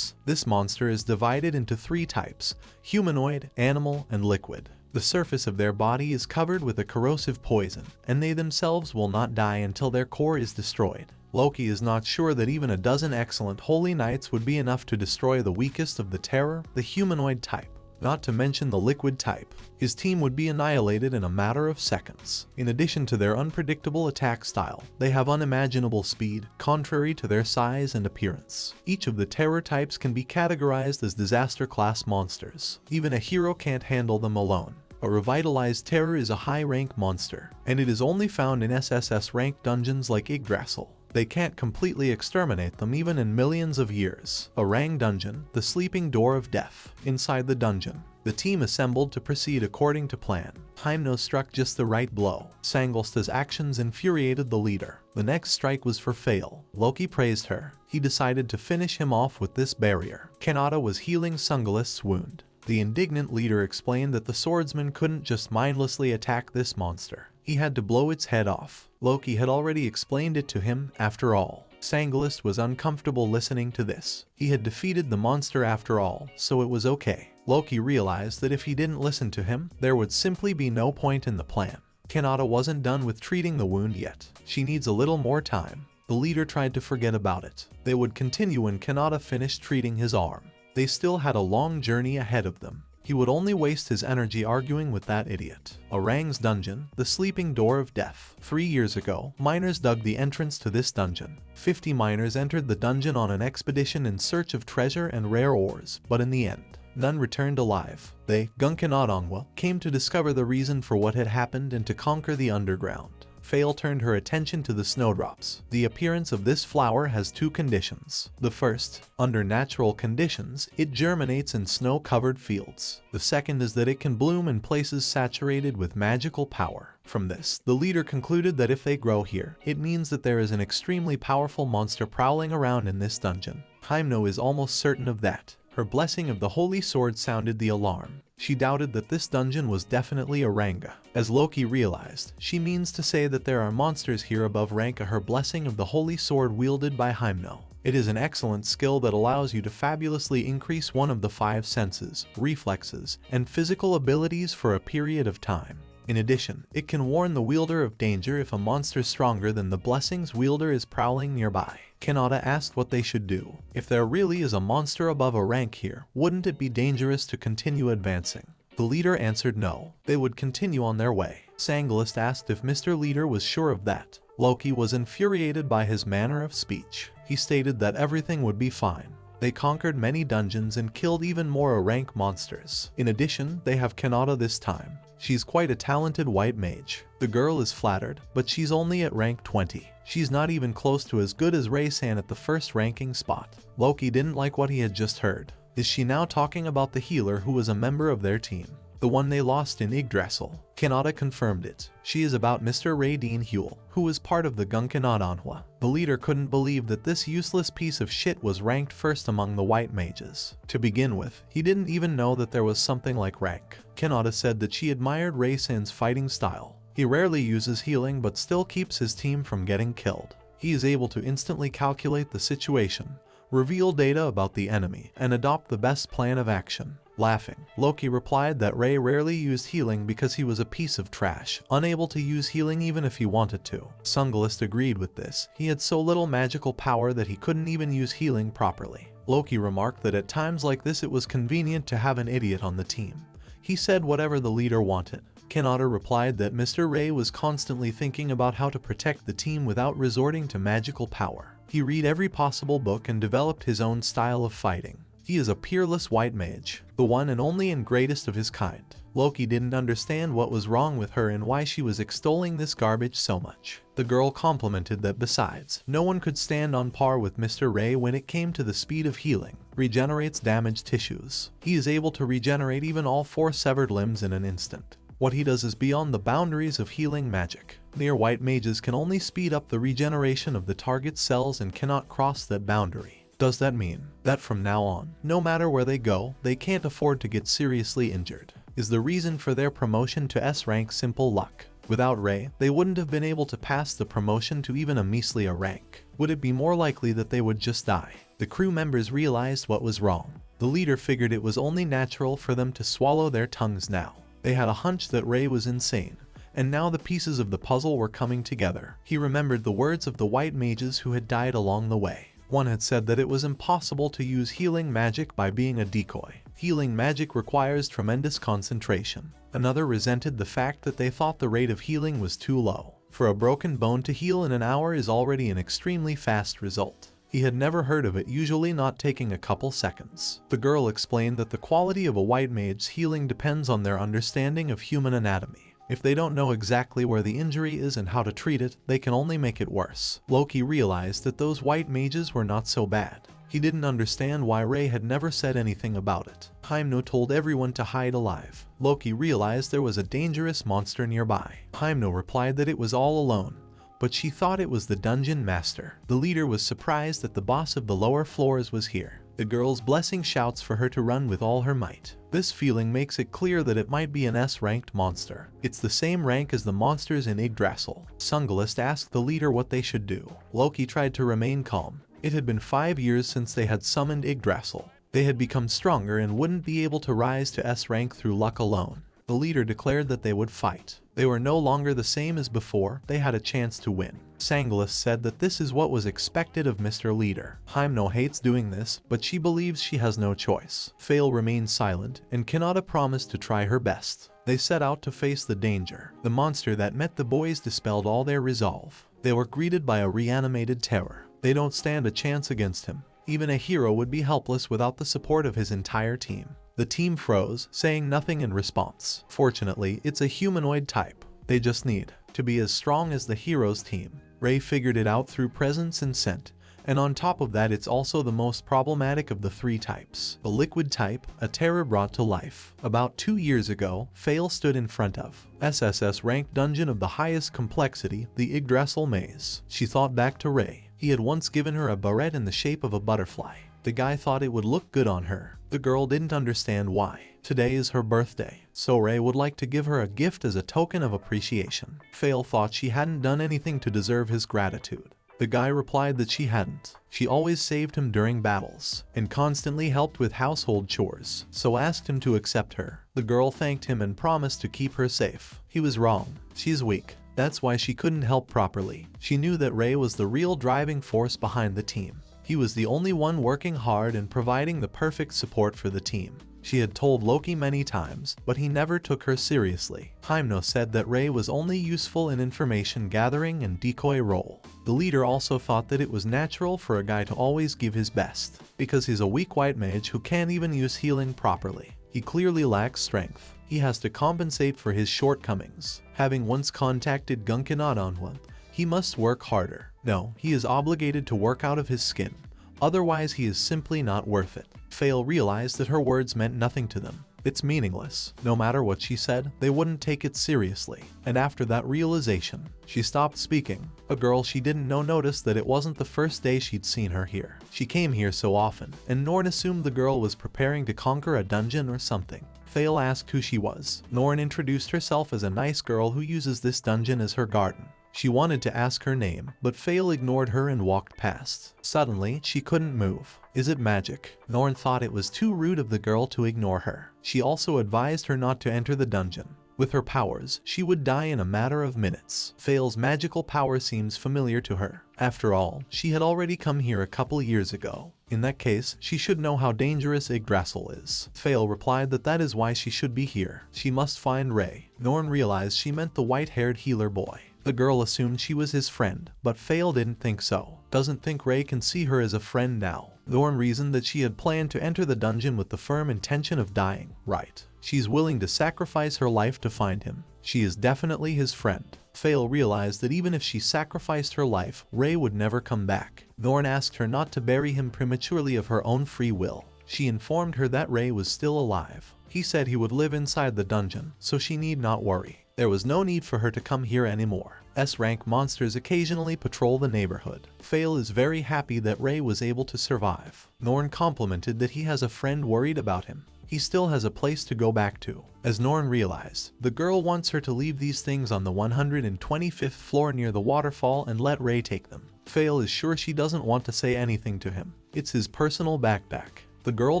This monster is divided into 3 types: humanoid, animal, and liquid. The surface of their body is covered with a corrosive poison, and they themselves will not die until their core is destroyed. Loki is not sure that even a dozen excellent holy knights would be enough to destroy the weakest of the terror, the humanoid type. Not to mention the liquid type. His team would be annihilated in a matter of seconds. In addition to their unpredictable attack style, they have unimaginable speed, contrary to their size and appearance. Each of the terror types can be categorized as disaster class monsters. Even a hero can't handle them alone. A revitalized terror is a high-rank monster, and it is only found in SSS ranked dungeons like Yggdrasil. They can't completely exterminate them even in millions of years. A Rang dungeon, the sleeping door of death. Inside the dungeon, the team assembled to proceed according to plan. Hymeneal struck just the right blow. Sangalista's actions infuriated the leader. The next strike was for fail. Loki praised her. He decided to finish him off with this barrier. Kanata was healing Sangalista's wound. The indignant leader explained that the swordsman couldn't just mindlessly attack this monster. He had to blow its head off. Loki had already explained it to him, after all. Sangalist was uncomfortable listening to this. He had defeated the monster after all, so it was okay. Loki realized that if he didn't listen to him, there would simply be no point in the plan. Kanata wasn't done with treating the wound yet. She needs a little more time. The leader tried to forget about it. They would continue when Kanata finished treating his arm. They still had a long journey ahead of them. He would only waste his energy arguing with that idiot. A Rang's dungeon, the sleeping door of death. 3 years ago, miners dug the entrance to this dungeon. 50 miners entered the dungeon on an expedition in search of treasure and rare ores, but in the end, none returned alive. They, MANHWA, came to discover the reason for what had happened and to conquer the underground. Fail turned her attention to the snowdrops. The appearance of this flower has 2 conditions. The first, under natural conditions, it germinates in snow-covered fields. The second is that it can bloom in places saturated with magical power. From this, the leader concluded that if they grow here, it means that there is an extremely powerful monster prowling around in this dungeon. Hymeneal is almost certain of that. Her blessing of the holy sword sounded the alarm. She doubted that this dungeon was definitely a Ranga. As Loki realized, she means to say that there are monsters here above Ranka. Her blessing of the holy sword wielded by Hymeneal. It is an excellent skill that allows you to fabulously increase one of the 5 senses, reflexes, and physical abilities for a period of time. In addition, it can warn the wielder of danger if a monster stronger than the blessing's wielder is prowling nearby. Kanata asked what they should do. If there really is a monster above a rank here, wouldn't it be dangerous to continue advancing? The leader answered no. They would continue on their way. Sangalist asked if Mr. Leader was sure of that. Loki was infuriated by his manner of speech. He stated that everything would be fine. They conquered many dungeons and killed even more rank monsters. In addition, they have Kanata this time. She's quite a talented white mage. The girl is flattered, but she's only at rank 20. She's not even close to as good as Rei-san at the first ranking spot. Loki didn't like what he had just heard. Is she now talking about the healer who was a member of their team? The one they lost in Yggdrasil. Kanata confirmed it. She is about Mr. Ray-Dean Huel, who was part of the MANHWA. The leader couldn't believe that this useless piece of shit was ranked first among the white mages. To begin with, he didn't even know that there was something like rank. Kanata said that she admired Rei-san's fighting style. He rarely uses healing but still keeps his team from getting killed. He is able to instantly calculate the situation, reveal data about the enemy, and adopt the best plan of action. Laughing, Loki replied that Ray rarely used healing because he was a piece of trash, unable to use healing even if he wanted to. Sangalist agreed with this. He had so little magical power that he couldn't even use healing properly. Loki remarked that at times like this it was convenient to have an idiot on the team. He said whatever the leader wanted. Kanata replied that Mr. Ray was constantly thinking about how to protect the team without resorting to magical power. He read every possible book and developed his own style of fighting. He is a peerless white mage, the one and only and greatest of his kind. Loki didn't understand what was wrong with her and why she was extolling this garbage so much. The girl complimented that besides, no one could stand on par with Mr. Ray when it came to the speed of healing. Regenerates damaged tissues. He is able to regenerate even all 4 severed limbs in an instant. What he does is beyond the boundaries of healing magic. Near white mages can only speed up the regeneration of the target cells and cannot cross that boundary. Does that mean that from now on, no matter where they go, they can't afford to get seriously injured? Is the reason for their promotion to S rank simple luck? Without Ray, they wouldn't have been able to pass the promotion to even a measly A rank. Would it be more likely that they would just die? The crew members realized what was wrong. The leader figured it was only natural for them to swallow their tongues now. They had a hunch that Ray was insane, and now the pieces of the puzzle were coming together. He remembered the words of the white mages who had died along the way. One had said that it was impossible to use healing magic by being a decoy. Healing magic requires tremendous concentration. Another resented the fact that they thought the rate of healing was too low. For a broken bone to heal in an hour is already an extremely fast result. He had never heard of it, usually not taking a couple seconds. The girl explained that the quality of a white mage's healing depends on their understanding of human anatomy. If they don't know exactly where the injury is and how to treat it, they can only make it worse. Loki realized that those white mages were not so bad. He didn't understand why Ray had never said anything about it. Hyamno told everyone to hide alive. Loki realized there was a dangerous monster nearby. Hyamno replied that it was all alone, but she thought it was the dungeon master. The leader was surprised that the boss of the lower floors was here. The girl's blessing shouts for her to run with all her might. This feeling makes it clear that it might be an S-ranked monster. It's the same rank as the monsters in Yggdrasil. Sungulist asked the leader what they should do. Loki tried to remain calm. It had been 5 years since they had summoned Yggdrasil. They had become stronger and wouldn't be able to rise to S rank through luck alone. The leader declared that they would fight. They were no longer the same as before, they had a chance to win. Sangulus said that this is what was expected of Mr. Leader. Hyamno hates doing this, but she believes she has no choice. Fail remains silent and cannot promise to try her best. They set out to face the danger. The monster that met the boys dispelled all their resolve. They were greeted by a reanimated terror. They don't stand a chance against him. Even a hero would be helpless without the support of his entire team. The team froze, saying nothing in response. Fortunately, it's a humanoid type. They just need to be as strong as the hero's team. Ray figured it out through presence and scent, and on top of that it's also the most problematic of the 3 types. The liquid type, a terror brought to life. About 2 years ago, Fail stood in front of SSS ranked dungeon of the highest complexity, the Yggdrasil maze. She thought back to Ray. He had once given her a barrette in the shape of a butterfly. The guy thought it would look good on her. The girl didn't understand why. Today is her birthday, so Ray would like to give her a gift as a token of appreciation. Fail thought she hadn't done anything to deserve his gratitude. The guy replied that she hadn't. She always saved him during battles, and constantly helped with household chores, so asked him to accept her. The girl thanked him and promised to keep her safe. He was wrong. She's weak. That's why she couldn't help properly. She knew that Ray was the real driving force behind the team. He was the only one working hard and providing the perfect support for the team. She had told Loki many times, but he never took her seriously. Hyamno said that Ray was only useful in information gathering and decoy role. The leader also thought that it was natural for a guy to always give his best, because he's a weak white mage who can't even use healing properly. He clearly lacks strength. He has to compensate for his shortcomings. Having once contacted MANHWA, he must work harder. No, he is obligated to work out of his skin. Otherwise he is simply not worth it. Fail realized that her words meant nothing to them. It's meaningless. No matter what she said, they wouldn't take it seriously. And after that realization, she stopped speaking. A girl she didn't know noticed that it wasn't the first day she'd seen her here. She came here so often, and Norn assumed the girl was preparing to conquer a dungeon or something. Fail asked who she was. Norn introduced herself as a nice girl who uses this dungeon as her garden. She wanted to ask her name, but Fail ignored her and walked past. Suddenly, she couldn't move. Is it magic? Norn thought it was too rude of the girl to ignore her. She also advised her not to enter the dungeon. With her powers, she would die in a matter of minutes. Fail's magical power seems familiar to her. After all, she had already come here a couple years ago. In that case, she should know how dangerous Yggdrasil is. Fail replied that that is why she should be here. She must find Ray. Norn realized she meant the white-haired healer boy. The girl assumed she was his friend, but Fail didn't think so. Doesn't think Ray can see her as a friend now. Norn reasoned that she had planned to enter the dungeon with the firm intention of dying. Right. She's willing to sacrifice her life to find him. She is definitely his friend. Fail realized that even if she sacrificed her life, Ray would never come back. Norn asked her not to bury him prematurely of her own free will. She informed her that Ray was still alive. He said he would live inside the dungeon, so she need not worry. There was no need for her to come here anymore. S-rank monsters occasionally patrol the neighborhood. Fail is very happy that Ray was able to survive. Norn complimented that he has a friend worried about him. He still has a place to go back to. As Norn realized, the girl wants her to leave these things on the 125th floor near the waterfall and let Ray take them. Fail is sure she doesn't want to say anything to him. It's his personal backpack. The girl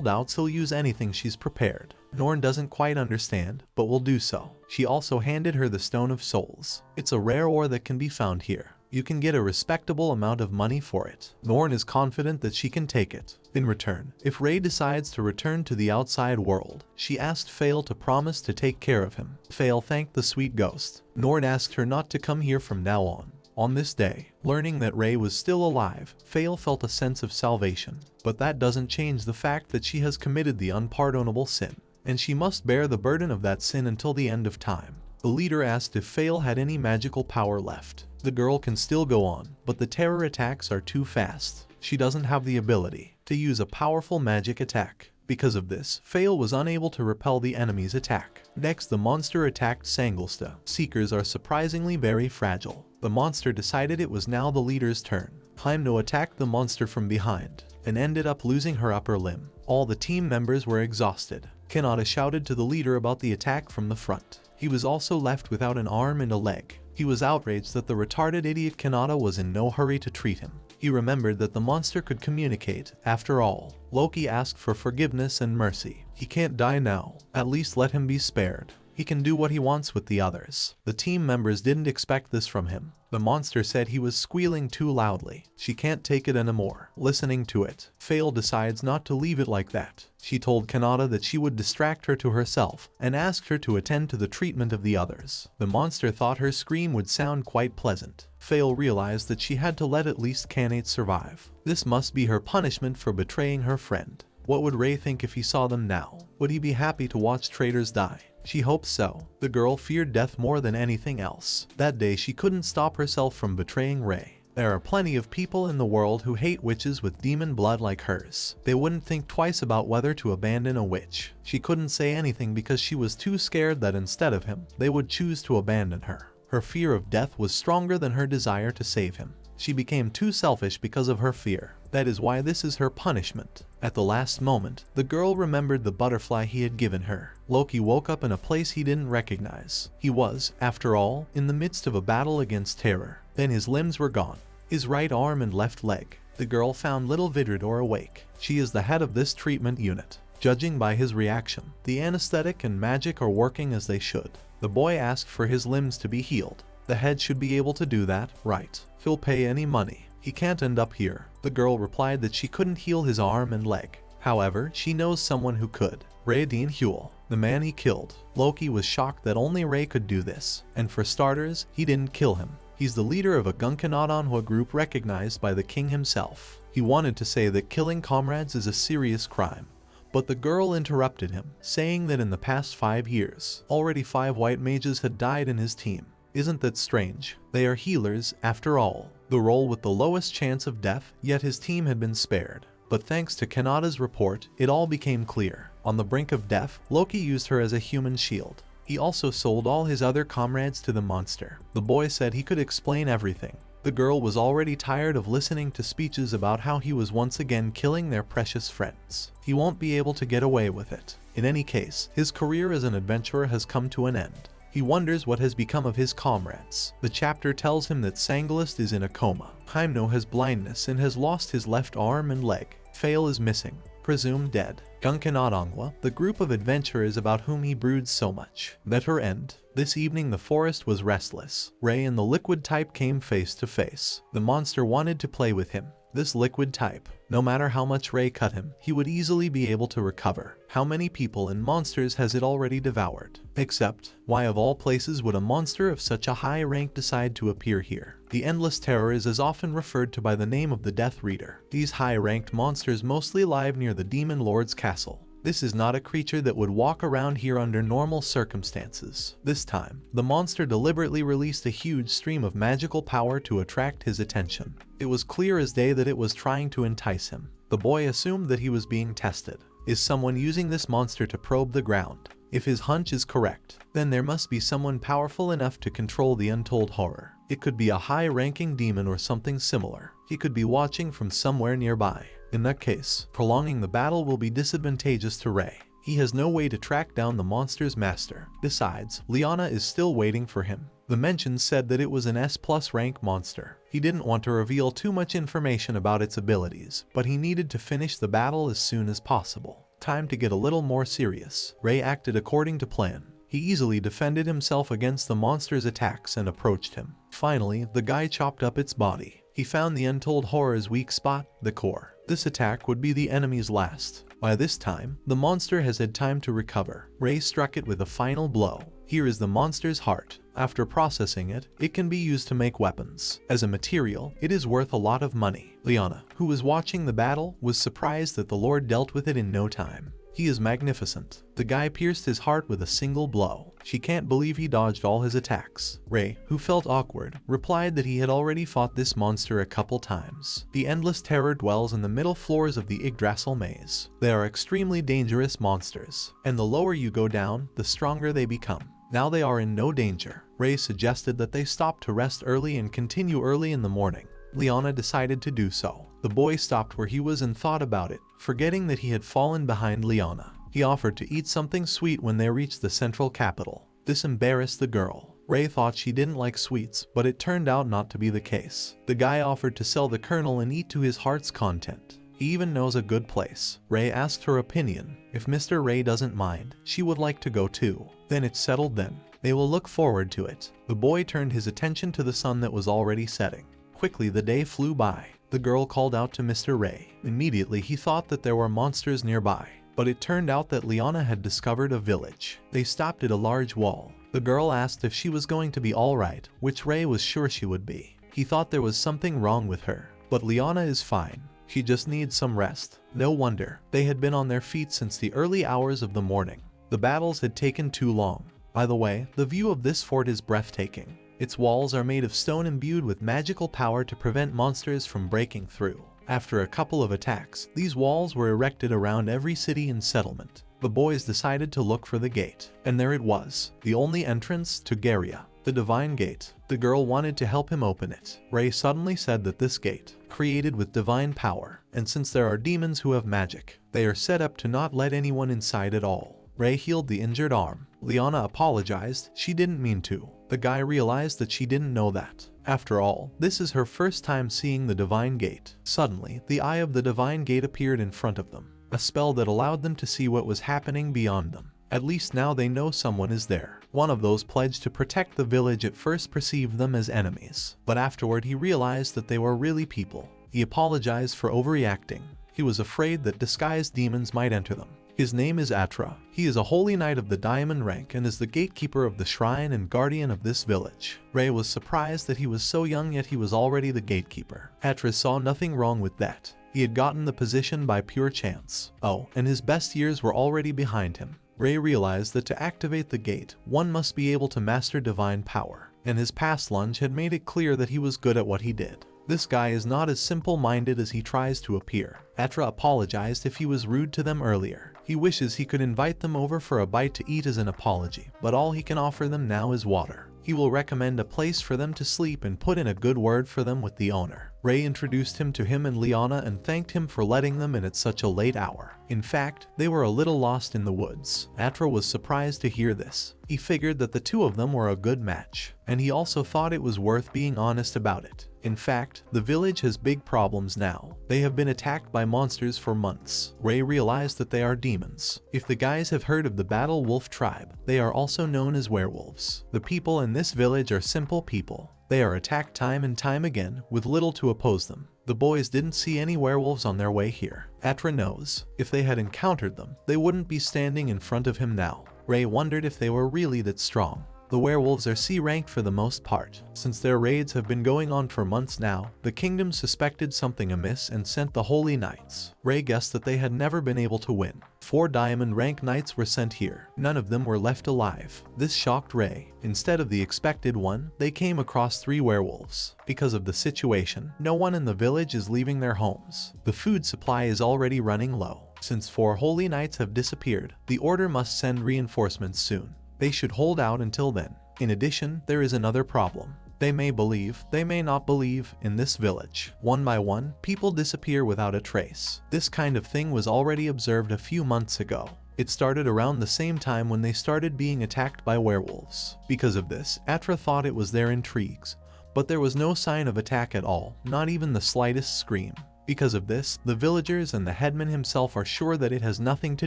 doubts he'll use anything she's prepared. Norn doesn't quite understand, but will do so. She also handed her the Stone of Souls. It's a rare ore that can be found here. You can get a respectable amount of money for it. Norn is confident that she can take it. In return, if Ray decides to return to the outside world, she asked Fail to promise to take care of him. Fail thanked the sweet ghost. Norn asked her not to come here from now on. On this day, learning that Ray was still alive, Fail felt a sense of salvation. But that doesn't change the fact that she has committed the unpardonable sin, and she must bear the burden of that sin until the end of time. The leader asked if Fail had any magical power left. The girl can still go on, but the terror attacks are too fast. She doesn't have the ability to use a powerful magic attack. Because of this, Fail was unable to repel the enemy's attack. Next, the monster attacked Sanglesta. Seekers are surprisingly very fragile. The monster decided it was now the leader's turn. MANHWA attacked the monster from behind and ended up losing her upper limb. All the team members were exhausted. Kanata shouted to the leader about the attack from the front. He was also left without an arm and a leg. He was outraged that the retarded idiot Kanata was in no hurry to treat him. He remembered that the monster could communicate. After all, Loki asked for forgiveness and mercy. He can't die now. At least let him be spared. He can do what he wants with the others. The team members didn't expect this from him. The monster said he was squealing too loudly. She can't take it anymore. Listening to it, Fail decides not to leave it like that. She told Kanata that she would distract her to herself and asked her to attend to the treatment of the others. The monster thought her scream would sound quite pleasant. Fail realized that she had to let at least Kanate survive. This must be her punishment for betraying her friend. What would Ray think if he saw them now? Would he be happy to watch traitors die? She hoped so. The girl feared death more than anything else. That day she couldn't stop herself from betraying Ray. There are plenty of people in the world who hate witches with demon blood like hers. They wouldn't think twice about whether to abandon a witch. She couldn't say anything because she was too scared that instead of him, they would choose to abandon her. Her fear of death was stronger than her desire to save him. She became too selfish because of her fear. That is why this is her punishment. At the last moment, the girl remembered the butterfly he had given her. Loki woke up in a place he didn't recognize. He was, after all, in the midst of a battle against terror. Then his limbs were gone. His right arm and left leg. The girl found little Vidridor awake. She is the head of this treatment unit. Judging by his reaction, the anesthetic and magic are working as they should. The boy asked for his limbs to be healed. The head should be able to do that, right? He'll pay any money. He can't end up here. The girl replied that she couldn't heal his arm and leg. However, she knows someone who could. Ray Dean Huel, the man he killed. Loki was shocked that only Ray could do this. And for starters, he didn't kill him. He's the leader of a MANHWA group recognized by the king himself. He wanted to say that killing comrades is a serious crime. But the girl interrupted him, saying that in the past 5 years, already 5 white mages had died in his team. Isn't that strange? They are healers, after all. The role with the lowest chance of death, yet his team had been spared. But thanks to Kanata's report, it all became clear. On the brink of death, Loki used her as a human shield. He also sold all his other comrades to the monster. The boy said he could explain everything. The girl was already tired of listening to speeches about how he was once again killing their precious friends. He won't be able to get away with it. In any case, his career as an adventurer has come to an end. He wonders what has become of his comrades. The chapter tells him that Sanglist is in a coma. Hyemno has blindness and has lost his left arm and leg. Fail is missing, presumed dead. MANHWA, the group of adventurers about whom he broods so much. Let her end. This evening the forest was restless. Ray and the liquid type came face to face. The monster wanted to play with him. This liquid type, no matter how much Ray cut him, he would easily be able to recover. How many people and monsters has it already devoured? Except, why of all places would a monster of such a high rank decide to appear here? The Endless Terror is as often referred to by the name of the Death Reader. These high-ranked monsters mostly live near the Demon Lord's castle. This is not a creature that would walk around here under normal circumstances. This time, the monster deliberately released a huge stream of magical power to attract his attention. It was clear as day that it was trying to entice him. The boy assumed that he was being tested. Is someone using this monster to probe the ground? If his hunch is correct, then there must be someone powerful enough to control the untold horror. It could be a high-ranking demon or something similar. He could be watching from somewhere nearby. In that case, prolonging the battle will be disadvantageous to Ray. He has no way to track down the monster's master. Besides, Liana is still waiting for him. The mentions said that it was an S+ rank monster. He didn't want to reveal too much information about its abilities, but he needed to finish the battle as soon as possible. Time to get a little more serious. Ray acted according to plan. He easily defended himself against the monster's attacks and approached him. Finally, the guy chopped up its body. He found the untold horror's weak spot, the core. This attack would be the enemy's last. By this time, the monster has had time to recover. Ray struck it with a final blow. Here is the monster's heart. After processing it, it can be used to make weapons. As a material, it is worth a lot of money. Liana, who was watching the battle, was surprised that the Lord dealt with it in no time. He is magnificent. The guy pierced his heart with a single blow. She can't believe he dodged all his attacks. Ray, who felt awkward, replied that he had already fought this monster a couple times. The endless terror dwells in the middle floors of the Yggdrasil maze. They are extremely dangerous monsters, and the lower you go down, the stronger they become. Now they are in no danger. Ray suggested that they stop to rest early and continue early in the morning. Liana decided to do so. The boy stopped where he was and thought about it, forgetting that he had fallen behind Liana. He offered to eat something sweet when they reached the central capital. This embarrassed the girl. Ray thought she didn't like sweets, but it turned out not to be the case. The guy offered to sell the kernel and eat to his heart's content. He even knows a good place. Ray asked her opinion. If Mr. Ray doesn't mind, she would like to go too. Then it's settled then. They will look forward to it. The boy turned his attention to the sun that was already setting. Quickly the day flew by. The girl called out to Mr. Ray. Immediately he thought that there were monsters nearby, but it turned out that Liana had discovered a village. They stopped at a large wall. The girl asked if she was going to be alright, which Ray was sure she would be. He thought there was something wrong with her, but Liana is fine. She just needs some rest. No wonder. They had been on their feet since the early hours of the morning. The battles had taken too long. By the way, the view of this fort is breathtaking. Its walls are made of stone imbued with magical power to prevent monsters from breaking through. After a couple of attacks, these walls were erected around every city and settlement. The boys decided to look for the gate, and there it was, the only entrance to Garia, the divine gate. The girl wanted to help him open it. Ray suddenly said that this gate, created with divine power, and since there are demons who have magic, they are set up to not let anyone inside at all. Ray healed the injured arm. Liana apologized, she didn't mean to. The guy realized that she didn't know that. After all, this is her first time seeing the divine gate. Suddenly, the eye of the divine gate appeared in front of them, a spell that allowed them to see what was happening beyond them. At least now they know someone is there. One of those pledged to protect the village at first perceived them as enemies, but afterward he realized that they were really people. He apologized for overreacting. He was afraid that disguised demons might enter them. His name is Atra. He is a holy knight of the diamond rank and is the gatekeeper of the shrine and guardian of this village. Ray was surprised that he was so young, yet he was already the gatekeeper. Atra saw nothing wrong with that. He had gotten the position by pure chance. Oh, and his best years were already behind him. Ray realized that to activate the gate, one must be able to master divine power, and his past lunge had made it clear that he was good at what he did. This guy is not as simple-minded as he tries to appear. Atra apologized if he was rude to them earlier. He wishes he could invite them over for a bite to eat as an apology, but all he can offer them now is water. He will recommend a place for them to sleep and put in a good word for them with the owner. Ray introduced him to him and Liana and thanked him for letting them in at such a late hour. In fact, they were a little lost in the woods. Atra was surprised to hear this. He figured that the two of them were a good match, and he also thought it was worth being honest about it. In fact, the village has big problems now. They have been attacked by monsters for months. Ray realized that they are demons. If the guys have heard of the Battle Wolf tribe, they are also known as werewolves. The people in this village are simple people. They are attacked time and time again, with little to oppose them. The boys didn't see any werewolves on their way here. Atra knows, if they had encountered them, they wouldn't be standing in front of him now. Ray wondered if they were really that strong. The werewolves are C-ranked for the most part. Since their raids have been going on for months now, the kingdom suspected something amiss and sent the holy knights. Ray guessed that they had never been able to win. 4 diamond rank knights were sent here. None of them were left alive. This shocked Ray. Instead of the expected one, they came across 3 werewolves. Because of the situation, no one in the village is leaving their homes. The food supply is already running low. Since 4 holy knights have disappeared, the order must send reinforcements soon. They should hold out until then. In addition, there is another problem. They may believe, they may not believe, in this village. One by one, people disappear without a trace. This kind of thing was already observed a few months ago. It started around the same time when they started being attacked by werewolves. Because of this, Atra thought it was their intrigues, but there was no sign of attack at all, not even the slightest scream. Because of this, the villagers and the headman himself are sure that it has nothing to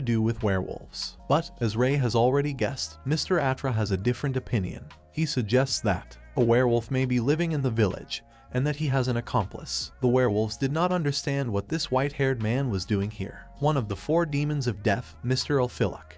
do with werewolves. But, as Ray has already guessed, Mr. Atra has a different opinion. He suggests that a werewolf may be living in the village, and that he has an accomplice. The werewolves did not understand what this white-haired man was doing here. One of the 4 demons of death, Mr. Elphilok,